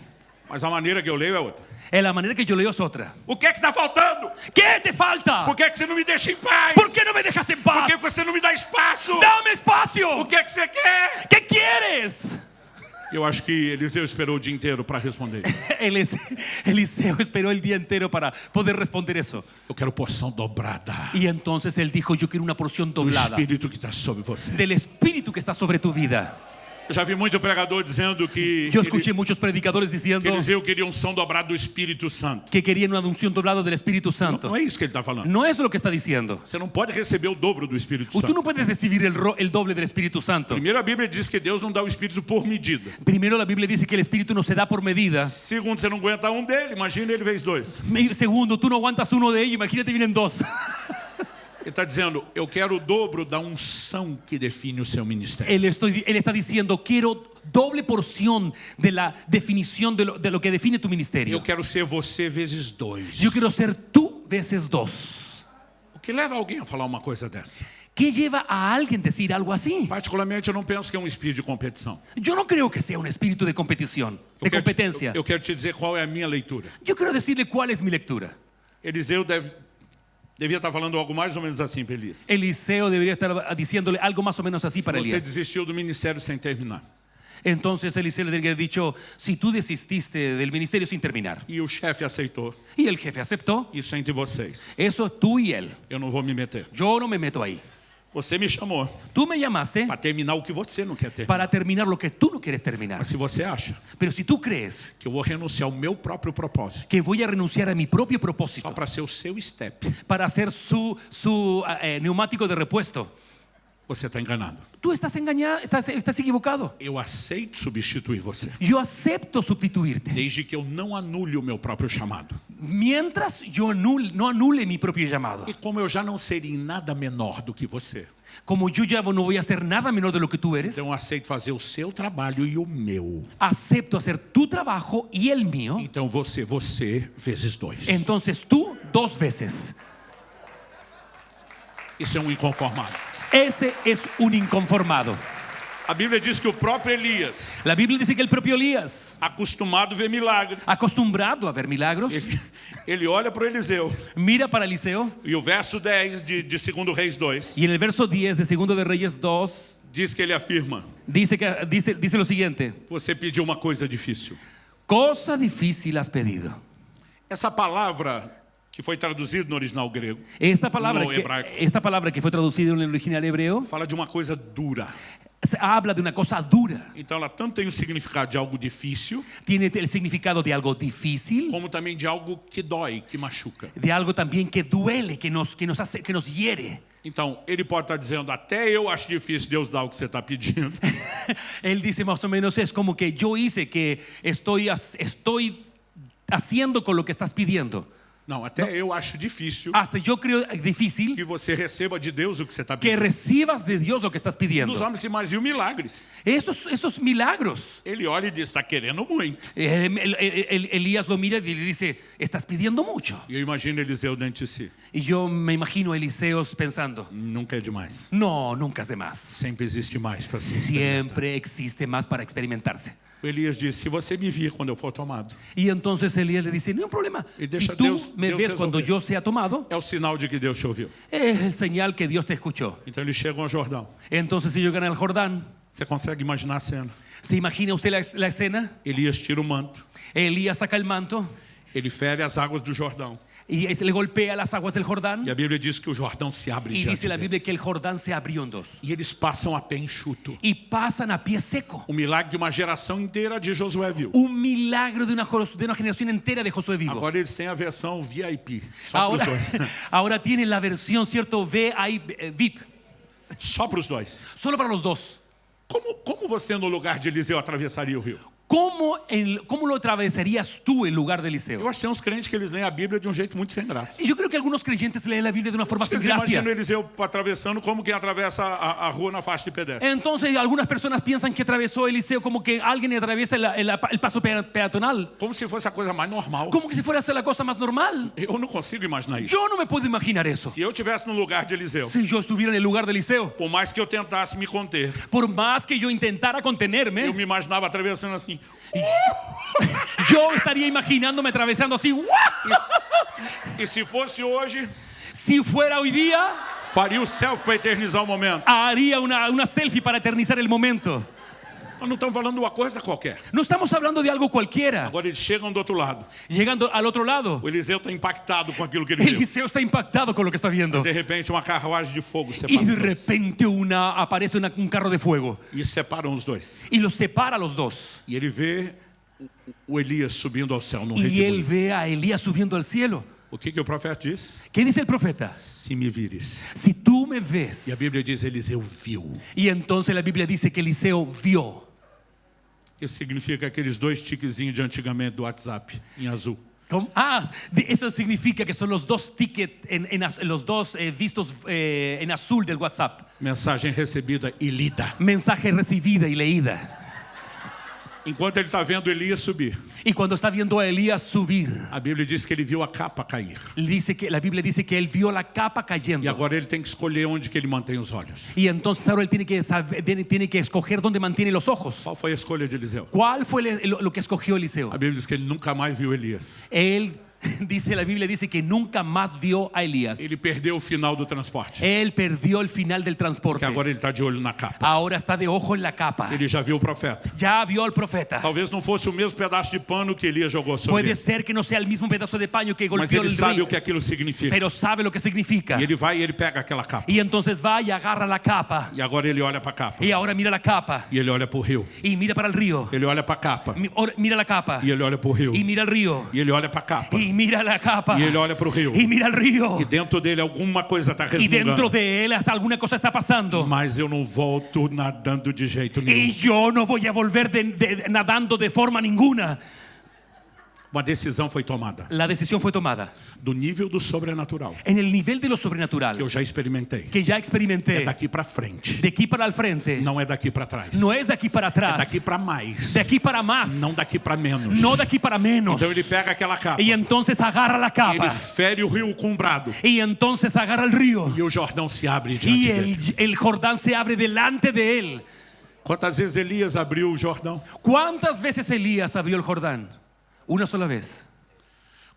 Mas a maneira que eu leio é outra. La manera que yo leo es otra. O que é que está faltando? ¿Qué te falta? Por que é que você não me deixa em paz? ¿Por qué no me dejas en Por paz? que você não me dá espaço? Dame espacio. O que é que você quer? ¿Qué quieres? Eu acho que Eliseu esperou o dia inteiro para responder. Eliseo esperó el día entero para poder responder eso. Eu quero porção dobrada Y entonces él dijo, yo quiero una porción do doblada Espírito que está sobre você. del Espíritu que está sobre tu vida. Eu já vi muito pregador dizendo que Yo escuché muchos predicadores diciendo que Eliseu queria unção dobrada do Espírito Santo. que querían una unción doblada del Espíritu Santo. Não é isso que ele está falando. No es lo que está diciendo. Você não pode receber o dobro do Espírito Tú Santo. no puedes recibir el doble del Espíritu Santo. Primeiro, a Bíblia diz que Deus não dá o Espírito por medida. Primero, la Biblia dice que el Espíritu no se da por medida. Segundo, você não aguenta um dele, imagina ele vezes dois. Segundo, tú no aguantas uno de ellos, imagínate vienen dos. Ele está dizendo, eu quero o dobro da unção que define o seu ministério. Él está diciendo, quiero doble porción de la definición de lo que define tu Eu ministerio. quero ser você vezes dois. Yo quiero ser tú veces dos. O que leva alguém a falar uma coisa dessa? ¿Qué lleva a alguien decir algo así? Particularmente, eu não penso que é um espírito de competição. Yo no creo que sea un espíritu de competición, de competencia. Eu quero te dizer qual é a minha leitura. Yo quiero decirle cuál es mi lectura. Eliseu devia estar falando algo mais ou menos assim para Elias. Eliseo debería estar diciéndole algo más o menos así para Você Elías. desistiu do ministério sem terminar. Entonces Eliseo le debería haber dicho, si tú desististe del ministerio sin terminar. E o chefe aceitou. Y el jefe aceptó. Isso é entre vocês. Eso tú y él. Eu não vou me meter. Yo no me meto ahí. Você me chamou Tú me llamaste para terminar o que você não quer terminar. para terminar lo que tú no quieres terminar. Mas se você acha Pero si tú crees que eu vou renunciar ao meu próprio propósito que voy a renunciar a mi propio só propósito para ser o seu step, para hacer su neumático de repuesto, você está enganado. tú estás engañado, estás equivocado. Eu aceito substituir você, Yo acepto sustituirte desde que eu não anule o meu próprio chamado. mientras yo no anule mi propio llamado. E como eu já não seria em nada menor do que você, Como yo ya no voy a hacer nada menor de lo que tú eres, então eu aceito fazer o seu trabalho e o meu. acepto hacer tu trabajo y el mío. Então você vezes dois. Entonces tú dos veces. Isso é um inconformado. Ese es un inconformado. A Bíblia diz que o próprio Elias, La Biblia dice que el propio Elías, acostumado a ver milagre, acostumbrado a ver milagros, ele olha para o Eliseu. mira para Eliseo E o verso 10 de 2 Reis 2 y en el verso 10 de Segundo de Reyes 2 diz que ele afirma: dice lo siguiente: você pediu uma coisa difícil. cosa difícil has pedido. Essa palavra que foi traduzida no original grego Esta palabra no hebraico que fue traducida en el original hebreo fala de uma coisa dura. habla de una cosa dura. Então ela tanto tem o significado de algo difícil, Tiene el significado de algo difícil, como também de algo que dói, que machuca. de algo también que duele, que nos hiere. Então, ele pode estar dizendo, até eu acho difícil Deus dar o que você está pedindo. Él dice más o menos, es como que yo hice que estoy haciendo con lo que estás pidiendo. Não, até eu acho difícil Hasta yo creo difícil que você receba de Deus o que você está que pedindo. recibas de Dios lo que estás pidiendo. Nos homens se imaginam milagres. Estos milagros. Ele olha e diz, está querendo muito. Elías lo mira y le dice, estás pidiendo mucho. E eu imagino Eliseu dentro de si. Y yo me imagino a Eliseos pensando, Nunca é demais. no, nunca es de más. Sempre existe mais para você. Siempre existe más para experimentarse. O Elias disse, se você me vir quando eu for tomado, Y entonces Elías le dice, no hay un problema. Y Si deja tú Dios me ves cuando resolver. yo sea tomado, é o sinal de que Deus te ouviu. es el señal que Dios te escuchó. Então eles chegam ao Jordão. Entonces ellos llegan al Jordán. Você consegue imaginar a cena? ¿Se imagina usted la escena? Elias tira o manto, Elías saca el manto ele fere as águas do Jordão. y le golpea las aguas del Jordán. E a Bíblia diz que o Jordão se abre Y diante dice la Biblia deles. que el Jordán se abrió en dos. E eles passam a pé enxuto. Y pasan a pie seco. O milagre de uma geração inteira de Josué viu. Un milagro de una generación entera de Josué vivo. Agora eles têm a versão VIP. Só Ahora, para os dois. ahora tienen la versión, ¿cierto? VIP. Só para os dois. Solo para los dos. Como você no lugar de Eliseu atravessaria o rio? ¿Cómo lo atravesarías tú en lugar de Eu Eliseo? acho que tem uns crentes que eles leem a Bíblia de um jeito muito sem graça. Y yo creo que algunos creyentes leen la Biblia de una forma sin Vocês gracia. imaginam Eliseu atravessando como quem atravessa a rua na faixa de pedestre. Entonces algunas personas piensan que atravesó Eliseo como que alguien atraviesa el paso peatonal. Como se fosse a coisa mais normal. Como que si fuera a ser la cosa más normal. Eu não consigo imaginar isso. Yo no me puedo imaginar eso. Se eu estivesse no lugar de Eliseu, Si yo estuviera en el lugar de Eliseo, por mais que eu tentasse me conter, por más que yo intentara eu contenerme, me imaginava atravessando assim. yo estaría imaginándome atravesando así. ¡Guau! E se fosse hoje, Si fuera hoy día, faria o selfie para eternizar o momento. haría una selfie para eternizar el momento. Nós não estamos falando de uma coisa qualquer. No estamos hablando de algo cualquiera. Agora eles chegam do outro lado. Llegando al otro lado, O Eliseu está impactado com aquilo que ele viu. Eliseo está impactado con lo que está viendo. De repente, uma carruagem de fogo Y de separa repente aparece un carro de fuego e separam os dois. y los separa a los dos. E ele vê o Elias subindo ao céu num Y él redemoinho. ve a Elías subiendo al cielo. O que o profeta diz? ¿Qué dice el profeta? Se me vires. Si tú me E a ves. Bíblia diz, Eliseu viu. Y entonces la Biblia dice que Eliseo vio. Isso significa aqueles dois tiquezinhos de antigamente do WhatsApp, em azul. Eso significa que son los dos tickets, los dos vistos en azul del WhatsApp. Mensagem recebida e lida. Mensaje recibida y leída. Enquanto ele está vendo Elias subir, Y cuando está viendo a Elías subir, a Bíblia diz que ele viu a capa cair. la Biblia dice que él vio la capa E cayendo. agora ele tem que escolher onde que ele mantém os olhos. Y entonces ahora él tiene que escoger dónde mantiene los ojos. Qual foi a escolha de Eliseu? ¿Cuál fue lo que escogió Eliseo? A Bíblia diz que ele nunca mais viu Elias. La Biblia dice que nunca más vio a Elías. Ele perdeu o final do transporte. Él perdió el final del transporte. Que agora ele está de olho na capa. Ahora está de ojo en la capa. Ele já viu o profeta. Ya vio al profeta. Talvez não fosse o mesmo pedaço de pano que Elias jogou sobre Puede ele. ser que no sea el mismo pedazo de paño que Mas golpeó ele el sabe río, o que aquilo significa. pero sabe lo que significa. E ele vai e ele pega aquela capa. Y entonces va y agarra la capa. E agora ele olha para a capa. Y ahora mira la capa. E ele olha para o rio. Y mira para el río. Ele olha para a capa. Mira la capa. E ele olha para o rio. Y mira el río. E ele olha para a capa. Y mira la capa. E ele olha para o rio. Y mira el río. E dentro dele alguma coisa está Y dentro resmungando. de él hasta alguna cosa está pasando. Mas eu não volto nadando de jeito Y nenhum. yo no voy a volver nadando de forma ninguna. Uma decisão foi tomada. La decisión fue tomada Do nível do sobrenatural. en el nivel de lo Que sobrenatural eu já experimentei. que ya É experimenté. daqui para frente. De aquí para el frente. Não é daqui para trás. No es de aquí para É atrás. daqui para mais. De aquí para más. Não daqui para menos. No de aquí para menos. Então ele pega aquela capa. Y entonces agarra la Ele capa. fere o rio com um brado. Y entonces agarra el río. E o Jordão se abre diante Y dele. el Jordán se abre delante de él. Quantas vezes Elias abriu o Jordão? ¿Cuántas veces Elías abrió el Jordán? Una sola vez.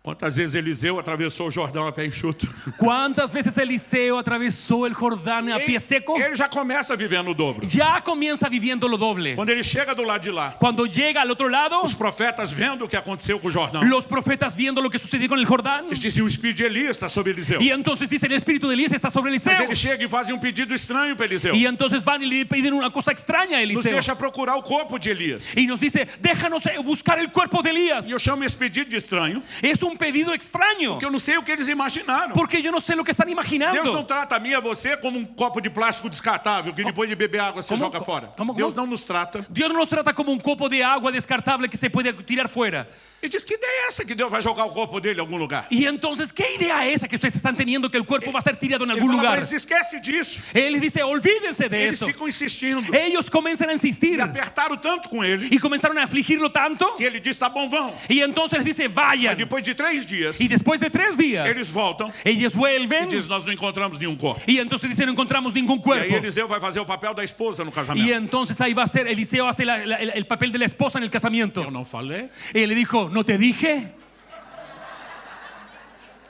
Quantas vezes Eliseu atravessou o Jordão a pé enxuto? ¿Cuántas veces Eliseo atravesó el Jordán a pie seco? Ele já começa vivendo o dobro. Ya comienza viviendo lo doble. Quando ele chega do lado de lá, Cuando llega al otro lado, os profetas vendo o que aconteceu com o Jordão, los profetas viendo lo que sucedió con el Jordán, eles diziam: o espírito de Elias está sobre Eliseu. y entonces dicen el espíritu de Elías está sobre Mas Eliseo. ele chega e faz um pedido estranho para Eliseu. Y entonces van y le piden una cosa extraña a Nos Eliseo. deixa procurar o corpo de Elias. Y nos dice, déjanos buscar el cuerpo de Elías. E eu chamo esse pedido de estranho, Es un pedido extraño, porque eu não sei o que eles imaginaram. porque yo no sé lo que están Deus não imaginando. trata a mim e a você como um copo de plástico descartável, que depois de beber água você Como? joga fora. Como? Deus não nos trata. Dios no nos trata como un copo de agua descartable que se puede tirar fuera. E diz: que ideia é essa que Deus vai jogar o corpo dele em algum lugar? Y entonces, ¿qué idea es esa que ustedes están teniendo que el cuerpo va a ser tirado en Ele algún fala para lugar? eles: esquece disso. Él les dice, olvídense de Eles eso. ficam insistindo. Ellos comienzan a insistir E apertaram tanto com ele y comenzaron a afligirlo tanto. que ele diz: tá bom, vão. Y entonces les dice, Mas vayan. depois de 3 dias, Y después de 3 días, eles voltam ellos e vuelven. diz: nós não encontramos nenhum corpo. Y entonces dicen, no encontramos ningún E aí cuerpo. Eliseu vai fazer o papel da esposa no Y casamento. entonces ahí va a ser, Eliseo hace el papel de la esposa en el casamiento. Eu não falei? Y él le dijo, ¿no te dije?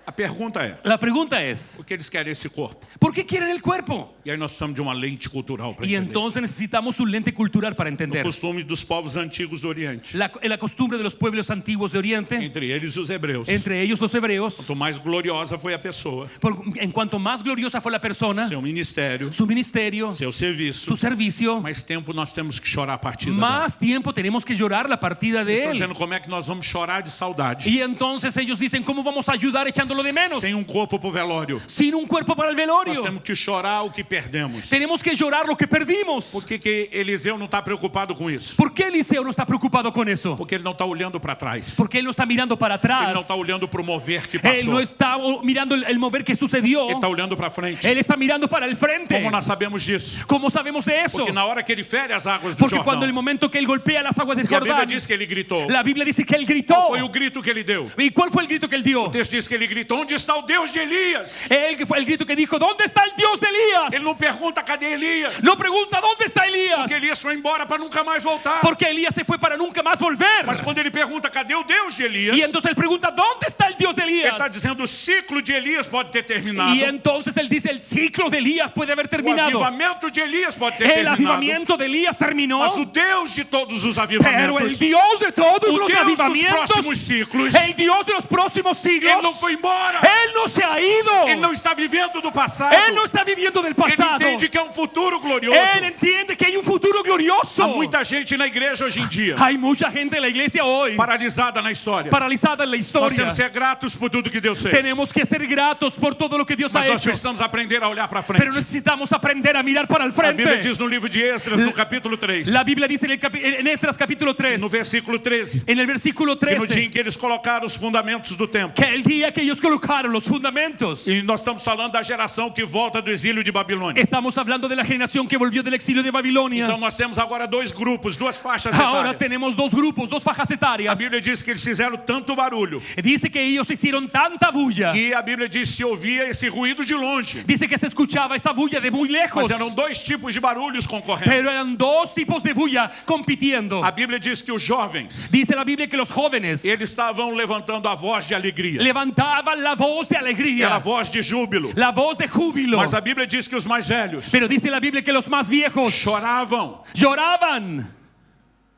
A pergunta é: La pregunta es, por que eles querem esse corpo? ¿por qué quieren el cuerpo? E aí nós precisamos de uma lente cultural para Y entender. entonces necesitamos un lente cultural para O entender. costume dos povos antigos do Oriente, La costumbre de los pueblos antiguos de Oriente, entre eles os hebreus. entre ellos los hebreos, Quanto mais gloriosa foi a pessoa, en cuanto más gloriosa fue la persona, seu ministério, su ministerio, seu serviço, su servicio, mais tempo nós temos que chorar a partida dela. más tiempo tenemos que llorar la partida de Estão él. dizendo como é que nós vamos chorar de saudade. Y entonces ellos dicen, ¿cómo vamos a ayudar echándolo de menos? Sem um corpo pro velório. Sin un cuerpo para el Nós velorio. temos que chorar o que perdemos. Tenemos que llorar lo que perdimos. Por que Eliseu não está preocupado com isso? ¿Por qué Eliseo no está preocupado con eso? Porque ele não está olhando para trás. Porque él no está mirando para Ele não atrás. está olhando para o mover que Él no passou. está mirando el mover que sucedió. Ele está olhando para frente. Él está mirando para el frente. Como nós sabemos disso? ¿Cómo sabemos de eso? Porque na hora que ele fere as águas do Porque cuando el Jordão, momento que él golpea las aguas del e a Bíblia Jordán, diz que ele gritou. la Biblia dice que él gritó. Foi o grito que ele deu. ¿Y cuál fue el grito que él dio? O texto diz que ele gritou: onde está o Deus de Elias? Él que fue el grito que dijo, ¿dónde está el Dios de Elías? Ele não pergunta cadê Elias, No pregunta, ¿dónde está Elías? porque Elias foi embora para nunca mais voltar. Porque Elías se fue para nunca más volver. Mas quando ele pergunta cadê o Deus de Elias, Y entonces él pregunta, ¿dónde está el Dios de ele está Elías? dizendo: o ciclo de Elias pode ter terminado. Y entonces él dice, el ciclo de Elías puede haber O terminado. avivamento de Elias pode ter El terminado. avivamiento de Elías terminó. Mas o Deus de todos os Pero avivamentos, el Dios de todos o los Deus dos avivamientos, próximos ciclos, el Dios de los próximos siglos, ele não foi embora. Él no se ha ido. Ele não está vivendo do passado. Él no está viviendo del Ele pasado. entende que é um futuro glorioso. Él entiende que hay un futuro glorioso. Há muita gente na igreja hoje em dia Hay mucha gente en la iglesia hoy paralisada na história. paralizada en la Nós historia. temos que ser gratos por tudo que Deus fez. Tenemos que ser gratos por todo lo que Dios Mas ha nós hecho. precisamos aprender a olhar para Pero frente. necesitamos aprender a mirar para el A Bíblia frente. diz no livro de Esdras, no capítulo 3, La Biblia dice en Esdras capítulo 3, no versículo 13, en el versículo que no dia 13, em que eles colocaram os fundamentos do templo. que el día que ellos colocaron los fundamentos, E nós estamos falando da geração que volta do exílio de Babilônia. estamos hablando de la generación que volvió del exilio de Babilonia. Então nós temos agora 2 grupos, 2 faixas Ahora etárias. tenemos 2 grupos, 2 fajas A etarias. Bíblia diz que eles fizeram tanto barulho Dice que ellos hicieron tanta bulla. que a Bíblia diz que se ouvia esse ruído de longe. Dice que se escuchava esa bulla de muy lejos. Mas eram 2 tipos de barulhos concorrendo. Pero eran 2 tipos de bulla compitiendo. A Bíblia diz que os jovens, Dice la Biblia que los jóvenes eles estavam levantando a voz de alegria. levantaban la voz de Era a alegría, voz de júbilo. la voz de júbilo. Mas a Bíblia diz que os mais velhos Pero dice la Biblia que los más viejos choravam. lloraban.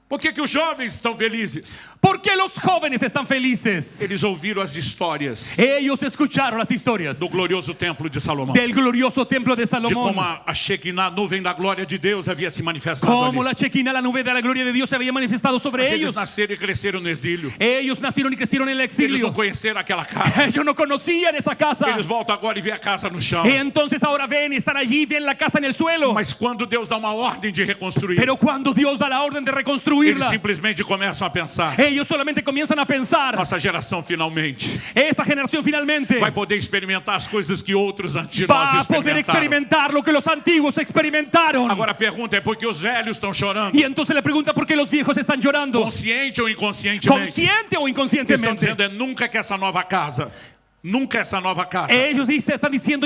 Por que os jovens estão felizes? ¿Por qué los jóvenes están felices? Eles ouviram as histórias Ellos escucharon las historias do glorioso templo de Salomão. del glorioso templo de De como Salomón. a Shekinah, a nuvem da glória de Deus, havia se manifestado Como ali. la Chequina, la nube de la gloria de Dios se había manifestado sobre Mas eles ellos. nasceram e cresceram no exílio. Ellos nacieron y crecieron en el Eles não exilio. conheceram aquela casa. Ellos no conocían esa casa. Eles voltam agora e vê a casa no chão. Y entonces ahora ven y están allí, ven la casa en el suelo. Mas quando Deus dá uma ordem de reconstruir, Pero cuando Dios da la orden de eles reconstruirla, simplesmente começam a pensar: ellos solamente comienzan a pensar, nossa geração finalmente esta generación finalmente vai poder experimentar as coisas que outros antes de va nós a poder experimentaram. experimentar lo que los antiguos experimentaron. Agora a pergunta é por que os velhos estão chorando? Y entonces le pregunta por qué los viejos están llorando. Consciente ou inconscientemente? Consciente o Estão inconscientemente. dizendo é nunca que essa nova casa nunca essa nova casa Ellos están diciendo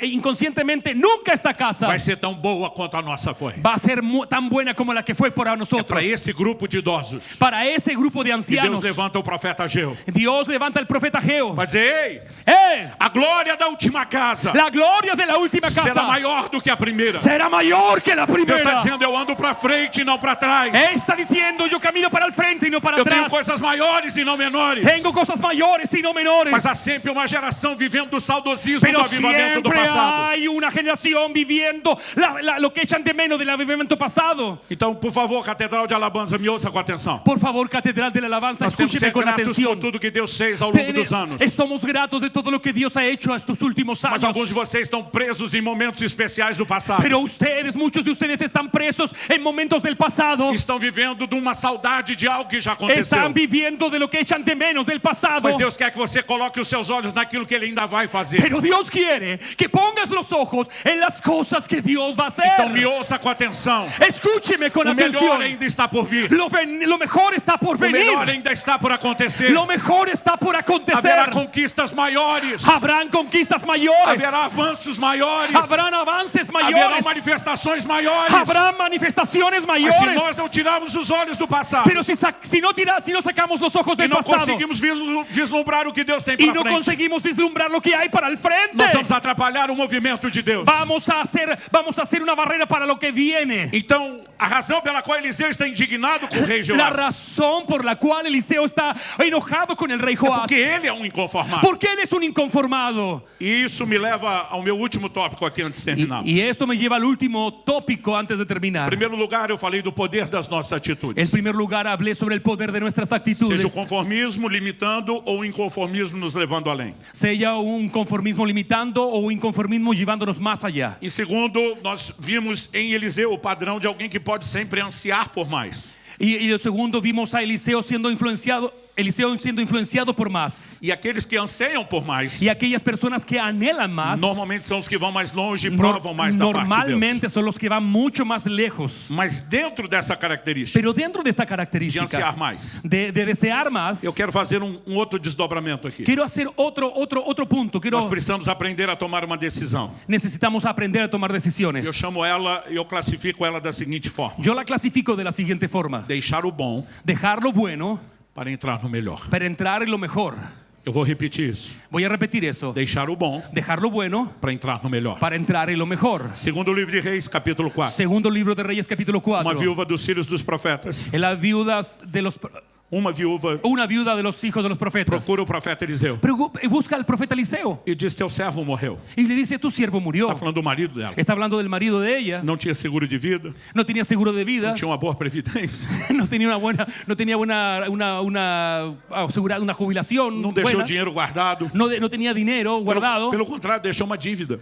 inconscientemente, nunca esta casa vai ser tão boa quanto a nossa foi. va a ser tan buena como la que fue para É nosotros. para esse grupo de idosos Para ese grupo de que Deus ancianos, levanta o profeta Ageu. Dios levanta el profeta Ageo. Vai dizer, ei, ¡Eh! a glória da última casa La gloria de la última será casa maior do que a primeira. será mayor que la Deus está primera. dizendo, eu ando para frente e não para trás. Él está diciendo, yo camino para el frente y no para Eu tenho atrás. coisas maiores e não menores. Tengo cosas mayores y no menores. Mas há sempre uma geração vivendo do saudosismo do Pero avivamento do siempre passado. hay una generación viviendo lo que echan de menos del avivamiento pasado. Então, por favor, Catedral de Alabanza, me ouça com atenção. Por favor, Catedral de la Alabanza, Nós temos que escúcheme ser con gratos por atención. tudo que Deus fez ao longo dos anos. Estamos gratos de todo lo que Dios ha hecho estos últimos Mas alguns de años. vocês estão presos em momentos especiais do passado. Pero muchos de ustedes están presos en momentos del pasado. Estão vivendo de uma saudade de algo que já aconteceu. Están viviendo de lo que echan de menos del pasado. Mas Deus quer que você coloque os seus olhos naquilo que Ele ainda vai fazer. Pero Dios quiere que pongas los ojos en las cosas que Dios va a hacer. Então me ouça com atenção. Escúcheme con O melhor atención. ainda está por vir. Lo mejor está por O melhor venir. ainda está por acontecer. Lo mejor está por acontecer. Haverá conquistas maiores. Habrán conquistas mayores. Haverá avanços maiores. Habrán avances Haverá mayores. manifestações maiores. Habrán manifestaciones Mas se nós não mayores. tirarmos os olhos do passado Pero si no sacamos los ojos e del não pasado conseguimos vislumbrar o que Deus tem y para no frente, conseguimos vislumbrar lo que hay para el frente, nós vamos atrapalhar o movimento de Deus. vamos a hacer una barrera para lo que viene. Então, a razão pela qual Eliseu está indignado com o rei La Joás razón por la cual Eliseo está enojado con el rey é Joás, porque ele é um inconformado. porque él es un inconformado. E isso me leva ao meu último tópico aqui antes de terminar. Y esto me lleva al último tópico antes de Em terminar. primeiro lugar, eu falei do poder das nossas En atitudes. primer lugar, hablé sobre el poder de nuestras Seja o actitudes, conformismo limitando ou o inconformismo nos levando além. sea un conformismo limitando o un inconformismo llevándonos más allá. Em segundo, nós vimos em Eliseu o padrão de alguém que pode sempre ansiar por mais. Y lo segundo, vimos a Eliseo siendo influenciado por más. E aqueles que anseiam por mais, Y aquellas personas que anhelan más, normalmente são os que vão mais longe e provam mais da parte de Deus. normalmente son los que van mucho más lejos. Mas dentro dessa característica Pero dentro de esta de característica ansiar mais, de desear más, eu quero fazer um outro desdobramento aqui. quiero hacer otro punto. Nós precisamos aprender a tomar uma decisão. Necesitamos aprender a tomar Eu decisiones. chamo ela, eu classifico ela da seguinte forma: Yo la clasifico de la siguiente forma: deixar o bom dejar lo bueno para entrar no melhor. para entrar en lo mejor. Eu vou repetir isso. Voy a repetir eso: Deixar o bom dejar lo bueno para entrar no melhor. para entrar en lo mejor. Segundo livro de Reis, capítulo 4. Segundo libro de Reyes, capítulo Uma 4. viúva dos filhos dos profetas. En las viudas de los Uma viúva una viuda de los hijos de los profetas procura o profeta Eliseu busca al profeta Eliseo e diz: teu servo morreu. y le dice: tu siervo murió. Está falando do marido dela. Está hablando del marido de ella. Não tinha seguro de vida, No tenía seguro de vida, tinha uma boa previdência, no tenía una jubilación não deixou buena, dinheiro guardado. no tenía dinero guardado. Pelo contrário, deixou uma dívida.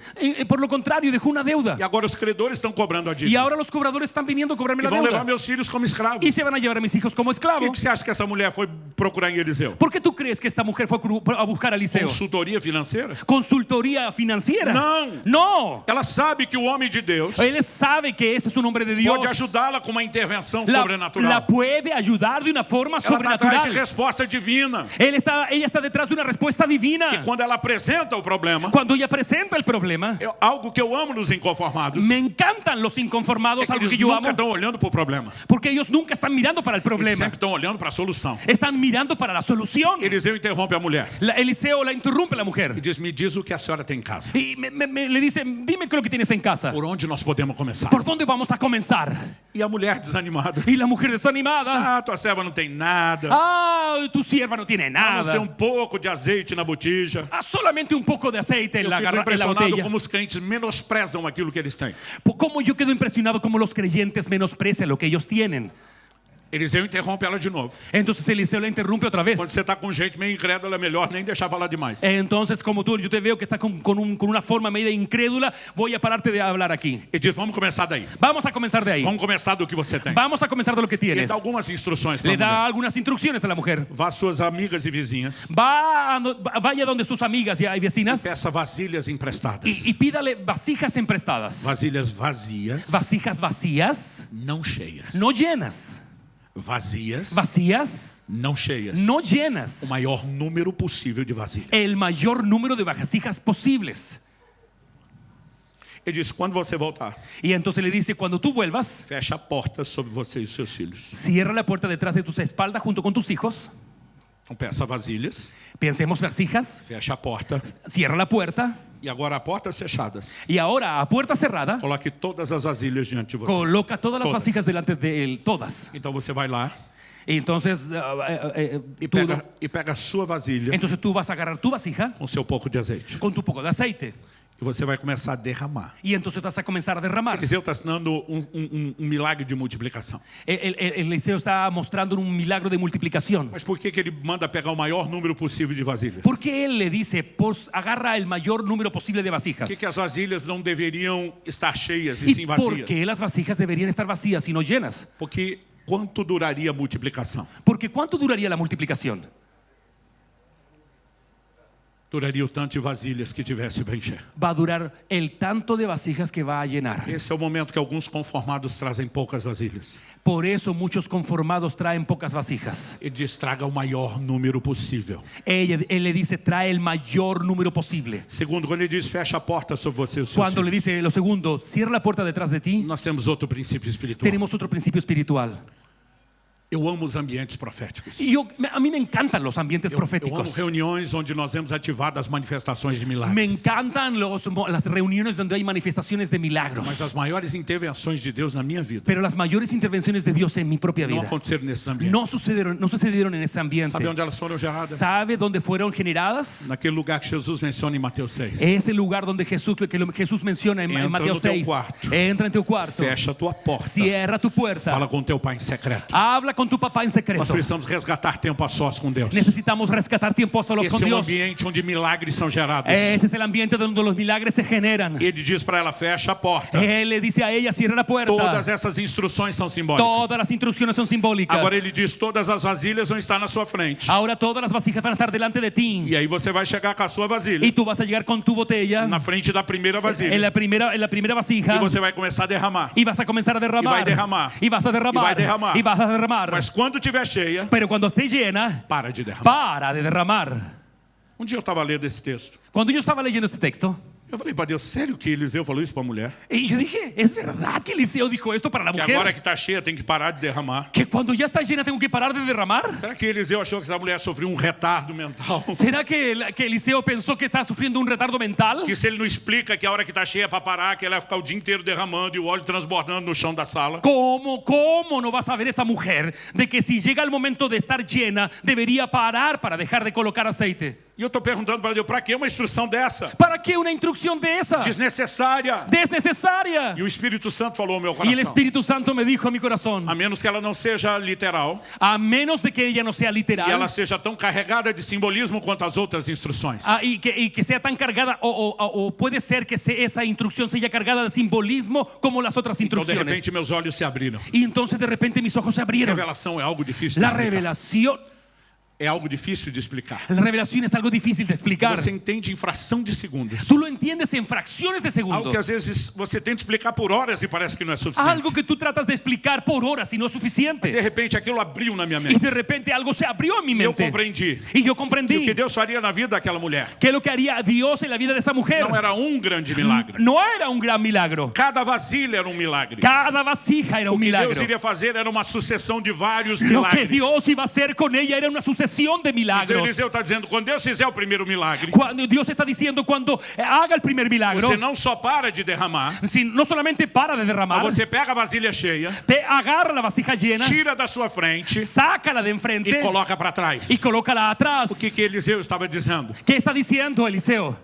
Por lo contrario, dejó una deuda. E agora os credores estão cobrando a Y dívida. ahora los cobradores están viniendo a cobrarme E la vão levar deuda. meus filhos como escravos. Y se van a llevar a mis hijos como O que esclavos. você acha que essa mulher foi procurar em Eliseu? ¿Por qué tú crees que esta mujer fue a buscar a Eliseo? Consultoria financeira? ¿Consultoría financiera? Não. No. Ela sabe que o homem de Deus Él sabe que ese es un hombre de Dios. pode ajudá-la com uma intervenção La sobrenatural. puede ayudar de una forma Ela está atrás de sobrenatural. resposta divina. Ella está detrás de una respuesta E divina. quando ela apresenta o problema, Cuando ella presenta el problema, algo que eu amo nos inconformados, me encantan los inconformados, é que algo que eles yo nunca amo, estão olhando para o problema. porque ellos nunca están mirando para el Eles problema, sempre estão olhando para a solução. están mirando para la solución. Eliseu interrompe a mulher Eliseo la interrumpe a la mujer e diz: me diz o que a senhora tem em casa. y le dice: dime qué es lo que tienes en casa. Por onde nós podemos começar? ¿Por dónde vamos a comenzar? E a mulher desanimada: Y la mujer desanimada: ah, tua serva não tem nada. tu sierva no tiene A não ser nada. um pouco de azeite na botija. Solamente un poco de aceite en Eu la fico en la impressionado botella. como os crentes menosprezam aquilo que eles têm. Como yo quedo impresionado como los creyentes menosprecian lo que ellos tienen. Eliseu interrompe ela de novo. Entonces Eliseo la interrumpe otra vez. Quando você está com gente meio incrédula, é melhor nem deixar falar demais. Entonces, como yo te veo que estás con una forma media incrédula, voy a pararte de hablar aquí. E diz: vamos começar daí. Vamos a comenzar de ahí. Vamos começar do que você tem. Vamos a comenzar de lo que E tienes. dá algumas instruções para Le a mulher. da algunas instrucciones a la mujer. Vá às suas amigas e vizinhas. Vaya donde sus amigas y vecinas Peça vasilhas emprestadas. y pídale vasijas emprestadas. Vasilhas vazias, Vasijas vacías, não cheias. no llenas. vacías, não cheias. no llenas, O maior número possível de vasilhas. el mayor número de vasijas posibles. Ele diz, quando você voltar, Y entonces le dice, cuando tú vuelvas, fecha a porta sobre você e seus filhos. cierra la puerta detrás de tus espaldas junto con tus hijos. Então peça vasilhas, Pensemos vasijas, fecha a porta. cierra la puerta. E agora a portas fechadas. Y ahora a puerta cerrada, Coloque todas as vasilhas diante de você. coloca todas las Todas. vasijas delante de él, todas. Então você vai lá Y entonces, e tú, pega a sua vasilha entonces tú vas a agarrar tu vasija com seu pouco de azeite. con tu poco de aceite. E você vai começar a derramar. Y entonces vas a comenzar a derramar. Eliseu está assinando um milagre de multiplicação. Eliseo está mostrando un milagro de multiplicación. Mas por que ele manda pegar o maior número possível de vasilhas? ¿Por qué él le dice, pues agarra el mayor número posible de vasijas? Por que as vasilhas não deveriam estar cheias e sim ¿Y por vazias? qué las vasijas deberían estar vacías y no llenas? Porque quanto duraria a multiplicação? Porque ¿cuánto duraría la multiplicación? Duraria o tanto de vasilhas que tivesse bem cheio. Va a durar el tanto de vasijas que va a llenar. Esse é o momento que alguns conformados trazem poucas vasilhas. Por eso muchos conformados traen pocas vasijas. Ele diz, traga o maior número possível. Él le dice, trae el mayor número posible. Segundo, quando ele diz, fecha a porta sobre você e os seus Cuando le filhos, dice lo segundo, cierra la puerta detrás de ti, nós temos outro princípio espiritual. tenemos otro principio espiritual. Eu amo os ambientes proféticos. Y a mí me encantan los ambientes Eu amo proféticos. reuniões onde nós vemos ativadas as manifestações de Me milagres. encantan las reuniones donde hay manifestaciones de milagros. Mas as maiores intervenções de Deus na minha vida Pero las mayores intervenciones de Dios en mi propia não vida aconteceram nesses ambientes. no sucedieron en ese ambiente. Sabe onde elas foram geradas? ¿Sabe dónde fueron generadas? Naquele lugar que Jesus menciona em Mateus 6. Ese lugar donde Jesús menciona en Entra Mateo no teu 6. quarto. Entra en tu cuarto. Fecha a tua porta. Cierra tu puerta. Fala com teu pai em secreto. Habla con tu papá en secreto. Nós precisamos resgatar tempo a sós com Deus. Necesitamos rescatar tiempo a solos Esse con é um Dios. ambiente onde milagres são gerados. Ese es el ambiente donde los milagros se generan. Ele diz para ela, fecha a porta. Él le dice a ella, cierra la puerta. Todas essas instruções são simbólicas. Todas las instrucciones son simbólicas. Agora ele diz, todas as vasilhas vão estar na sua frente. Ahora todas las vasijas van a estar delante de ti. E aí você vai chegar com a sua vasilha Y tú vas a llegar con tu botella na frente da primeira vasilha. en la primera vasija. E você vai começar a derramar. Y vas a comenzar a derramar. Y va a derramar. Y vas a derramar. Y va a derramar. Y vas a derramar. Mas quando estiver cheia, Pero cuando esté llena, para de derramar. para de derramar. Um dia eu estava lendo esse texto. Cuando yo estaba leyendo este texto, Eu falei para Deus, sério que Eliseu falou isso para a mulher? y yo dije, ¿es verdad que Eliseo dijo esto para la Que mujer? agora que está cheia tem que parar de derramar? Que cuando ya está llena tengo que parar de derramar. Será que Eliseu achou que essa mulher sofreu um retardo mental? ¿Será que Eliseo pensó que está sufriendo un retardo mental? Que se ele não explica que a hora que está cheia é para parar, que ela vai ficar o dia inteiro derramando e o óleo transbordando no chão da sala? ¿Cómo no va a saber esa mujer de que si llega el momento de estar llena debería parar para dejar de colocar aceite? E eu estou perguntando para Deus, para que uma instrução dessa? ¿Para qué una instrucción de esa? Desnecessária. Desnecesaria. E o Espírito Santo falou ao meu Y coração. el Espíritu Santo me dijo a mi corazón, A menos que ela não seja literal a menos de que ella no sea e literal, ela seja tão carregada de simbolismo quanto as outras instruções. y que sea tan cargada, o puede ser que esa instrucción sea cargada de simbolismo como las otras Então, de instrucciones. repente, meus olhos se abriram. Y entonces de repente mis ojos se abrieron. Revelação é algo difícil de La explicar. revelación É algo difícil de explicar. La revelación es algo difícil de explicar. Você entende em fração de segundos. Tú lo entiendes en fracciones de Algo segundo. que às vezes você tenta explicar por horas e parece que não é suficiente. Algo que tú tratas de explicar por horas y no es De suficiente. repente aquilo abriu na minha Y mente. de repente algo se abrió en mi E eu mente. compreendi. Y yo E o comprendí que Deus faria na vida daquela mulher que lo que haría Dios en la vida de esa mujer não era um grande milagre. no era un gran milagro. Cada vasilha era um milagre. Cada vasija era un O que milagro. Deus iria fazer era uma sucessão de vários Lo que milagres. Dios iba a hacer con ella era una sucesión de Então milagros. Eliseu está dizendo, quando Deus fizer o primeiro milagre, Cuando Dios está diciendo cuando haga el primer milagro, você não só para de derramar, si no solamente para de derramar, mas você pega a vasilha cheia, te agarra la vasija llena, tira da sua frente sácala de enfrente e coloca para trás. y colócala atrás. O que Eliseu estava dizendo? ¿Qué está diciendo Eliseo?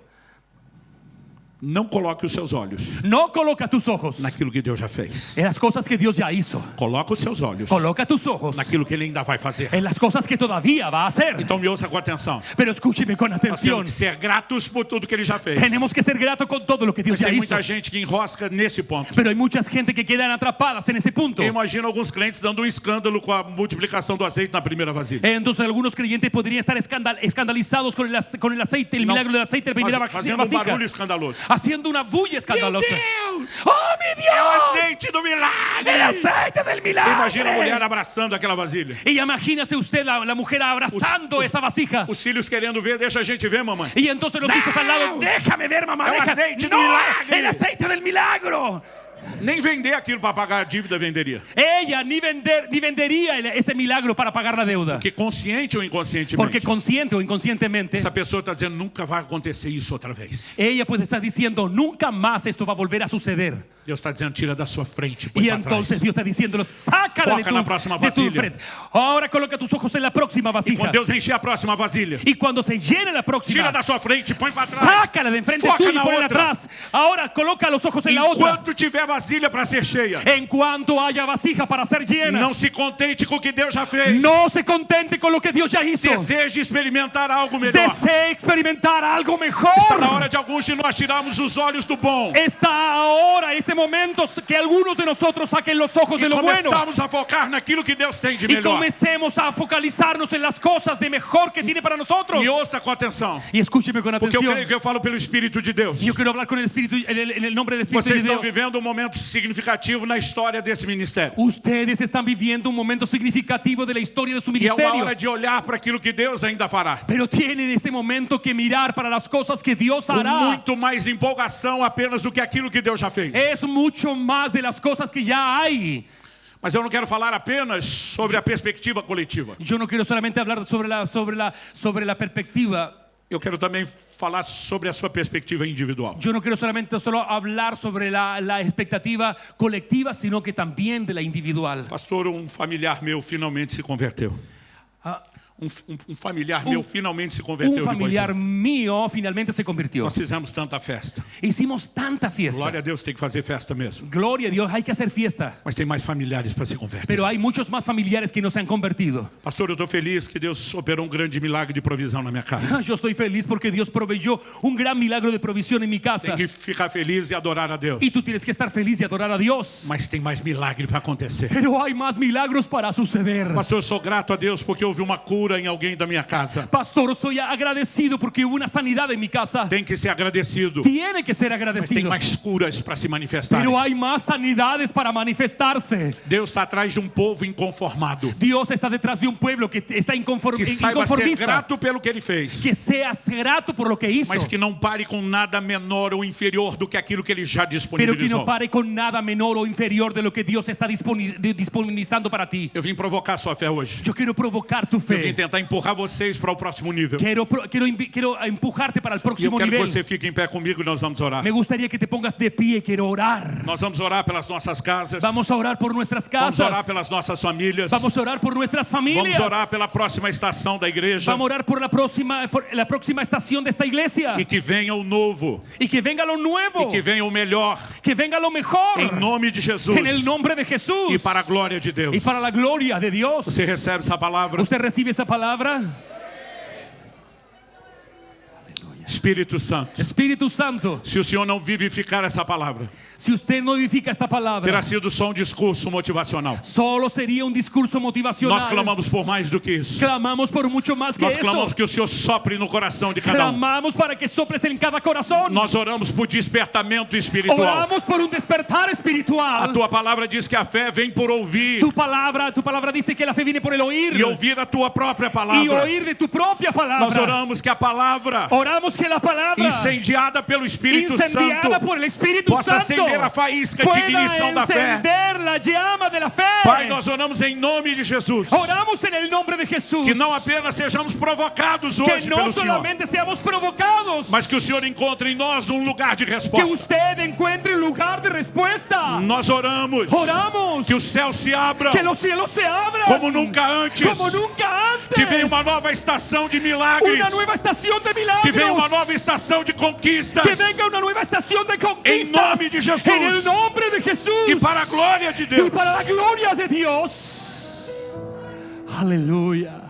Não coloque os seus olhos No coloca tus ojos naquilo que Deus já fez. en las cosas que Dios ya hizo. Coloca os seus olhos Coloca tus ojos naquilo que Ele ainda vai fazer. en las cosas que todavía va a hacer. Então me ouça com atenção. Pero escúcheme con Nós atención. temos que ser gratos por tudo que Ele já fez. Tenemos que ser gratos con todo lo que Dios Mas ya tem hizo. muita gente que enrosca nesse ponto. Pero hay mucha gente que quedan atrapadas en ese punto. Eu imagino alguns clientes dando um escândalo com a multiplicação do azeite na primeira vasilha. Entonces algunos creyentes podrían estar escandalizados con el aceite, el Não, milagro del aceite de la primera fazendo um vasija. barulho escandaloso. haciendo una bulla Meu escandalosa. Deus! ¡Oh, mi É o Dios! azeite do milagre! ¡El aceite del milagre! Imagina a mulher abraçando aquela vasilha. Y imagínese usted la mujer abrazando esa vasija. Os filhos querendo ver, deixa a gente ver, mamãe. Y entonces los hijos al lado, déjame ver, mamá. El deja- aceite del ¡No! milagre. ¡El aceite del milagro! Nem vender aquilo para pagar a dívida venderia. Ella ni vendería ese milagro para pagar la deuda. Porque consciente ou inconscientemente, Porque consciente o inconscientemente, essa pessoa está dizendo, nunca vai acontecer isso outra vez. ella puede estar diciendo, nunca más esto va a volver a suceder. Deus está dizendo, tira da sua frente, põe Y para entonces trás. Dios está diciéndolo, sácala Foca na próxima de tu vasilha. frente. Ahora coloca tus ojos en la próxima vasija. Quando Deus encher a próxima vasilha, Y cuando se llene la tira próxima, da sua frente, põe para trás. sácala de enfrente Foca tuyo y na ponla outra. atrás. Ahora coloca los ojos en la otra. Enquanto tiver vasilha para ser cheia, En cuanto haya vasija para ser llena, não se contente com o que Deus já fez. no se contente con lo que Dios ya hizo. Deseje experimentar algo melhor. Desee experimentar algo mejor. Está na hora de alguns de nós tirarmos os olhos do bom Está ahora este momento que algunos de nosotros saquen los ojos e de lo bueno começarmos a focar naquilo que Deus tem de y melhor. comencemos a focalizarnos en las cosas de mejor que tiene para nosotros. E ouça com atenção, Y escúcheme con porque eu atención. creio que eu falo pelo Espírito de Deus. Yo quiero hablar con el Espíritu, en el nombre del Espíritu Vocês de estão Dios. vivendo um momento significativo na história desse ministério. Ustedes están viviendo un momento significativo de la historia de su E é uma ministerio. hora de olhar para aquilo que Deus ainda fará. Pero tienen este momento que mirar para las cosas que Dios Com hará. muito mais empolgação apenas do que aquilo que Deus já fez. Es mucho más de las cosas que ya hay. Mas eu não quero falar apenas sobre a perspectiva coletiva. Yo no quiero solamente hablar sobre la perspectiva. Eu quero também falar sobre a sua perspectiva individual. Yo no quiero solamente solo hablar sobre la expectativa colectiva, sino que también de la individual. Pastor, um familiar meu finalmente se converteu. Ah, Um familiar meu finalmente se converteu. un depois familiar de- mío finalmente se convirtió. Nós fizemos tanta festa. Hicimos tanta fiesta. Glória a Deus, tem que fazer festa mesmo. Gloria a Dios, hay que hacer fiesta. Mas tem mais familiares para se converter. Pero hay muchos más familiares que no se han convertido. Pastor, eu estou feliz que Deus operou um grande milagre de provisão na minha casa. Yo estoy feliz porque Dios proveyó un gran milagro de provisión en mi casa. Tem que ficar feliz e adorar a Deus. Y tú tienes que estar feliz y adorar a Dios. Mas tem mais milagre para acontecer. Pero hay más milagros para suceder. Pastor, eu sou grato a Deus porque houve uma cura em alguém da minha casa. Pastor, soy agradecido porque hubo una sanidad en mi casa. Tem que ser agradecido. Tiene que ser Mas tem agradecido. mais curas para se manifestar. Pero hay más sanidades para manifestarse. Deus está atrás de um povo inconformado. Dios está detrás de un pueblo que está Que saiba ser inconformista. grato pelo que Ele fez. Que seas grato por lo que hizo. Mas que não pare com nada menor ou inferior do que aquilo que Ele já Pero que disponibilizou. no pare con nada menor o inferior de lo que Dios está disponibilizando para ti. Eu vim provocar sua fé hoje. Yo quiero provocar tu Eu vim fe. tentar empurrar vocês para o próximo nível. Quiero empujarte para el E eu próximo quero que nivel. você fique em pé comigo e nós vamos orar. Me gustaría que te pongas de pie. Quiero orar. Nós vamos orar pelas nossas casas. Vamos a orar por nuestras Vamos orar casas. pelas nossas famílias. Vamos a orar por nuestras Vamos familias. orar pela próxima estação da igreja. Vamos a orar por la próxima estación de esta iglesia. E que venha o novo. Y que venga lo nuevo. E que venha o melhor. Que venga lo mejor. Em nome de Jesus. En el nombre de Jesús. E para a glória de Deus. Y para la gloria de Dios. Você recebe essa palavra? ¿Usted recibe esa palabra? Espírito Santo. Espíritu Santo, Se o Senhor não vivificar essa palavra, si usted no vivifica esta palabra, terá sido só um discurso motivacional. solo sería un discurso motivacional. Nós clamamos por mais do que isso. Clamamos por mucho más que Nós eso. clamamos que o Senhor sopre no coração de cada um. Clamamos para que soples en cada corazón. Nós oramos por despertamento espiritual. Oramos por un despertar A espiritual. tua palavra diz que a fé vem por ouvir Tu palabra dice que la fe viene por el oír. e ouvir a tua própria Y palavra. oír de tu propia Nós palabra. oramos que a palavra Oramos que la palabra incendiada pelo Espírito incendiada Santo por el Espíritu possa Santo acender a faísca de pueda ignição da fé. encender la llama de la fe. Pai, nós oramos em nome de Jesus. Oramos en el nombre de Jesús. Que não apenas sejamos provocados Que hoje no pelo Senhor, solamente seamos provocados, mas que o Senhor encontre em nós um lugar de que resposta. usted encuentre un lugar de respuesta. Nós oramos Oramos que o céu se abra que los cielos se abran como nunca antes. como nunca antes. Que venha uma nova estação de milagres. Una nueva estación de milagros. Que venha uma nova estação de conquistas. Que venga una nueva estación de conquistas. En nombre de Jesús. En el nombre de Jesús. E para a glória de Y Deus. para la gloria de Dios. Aleluya.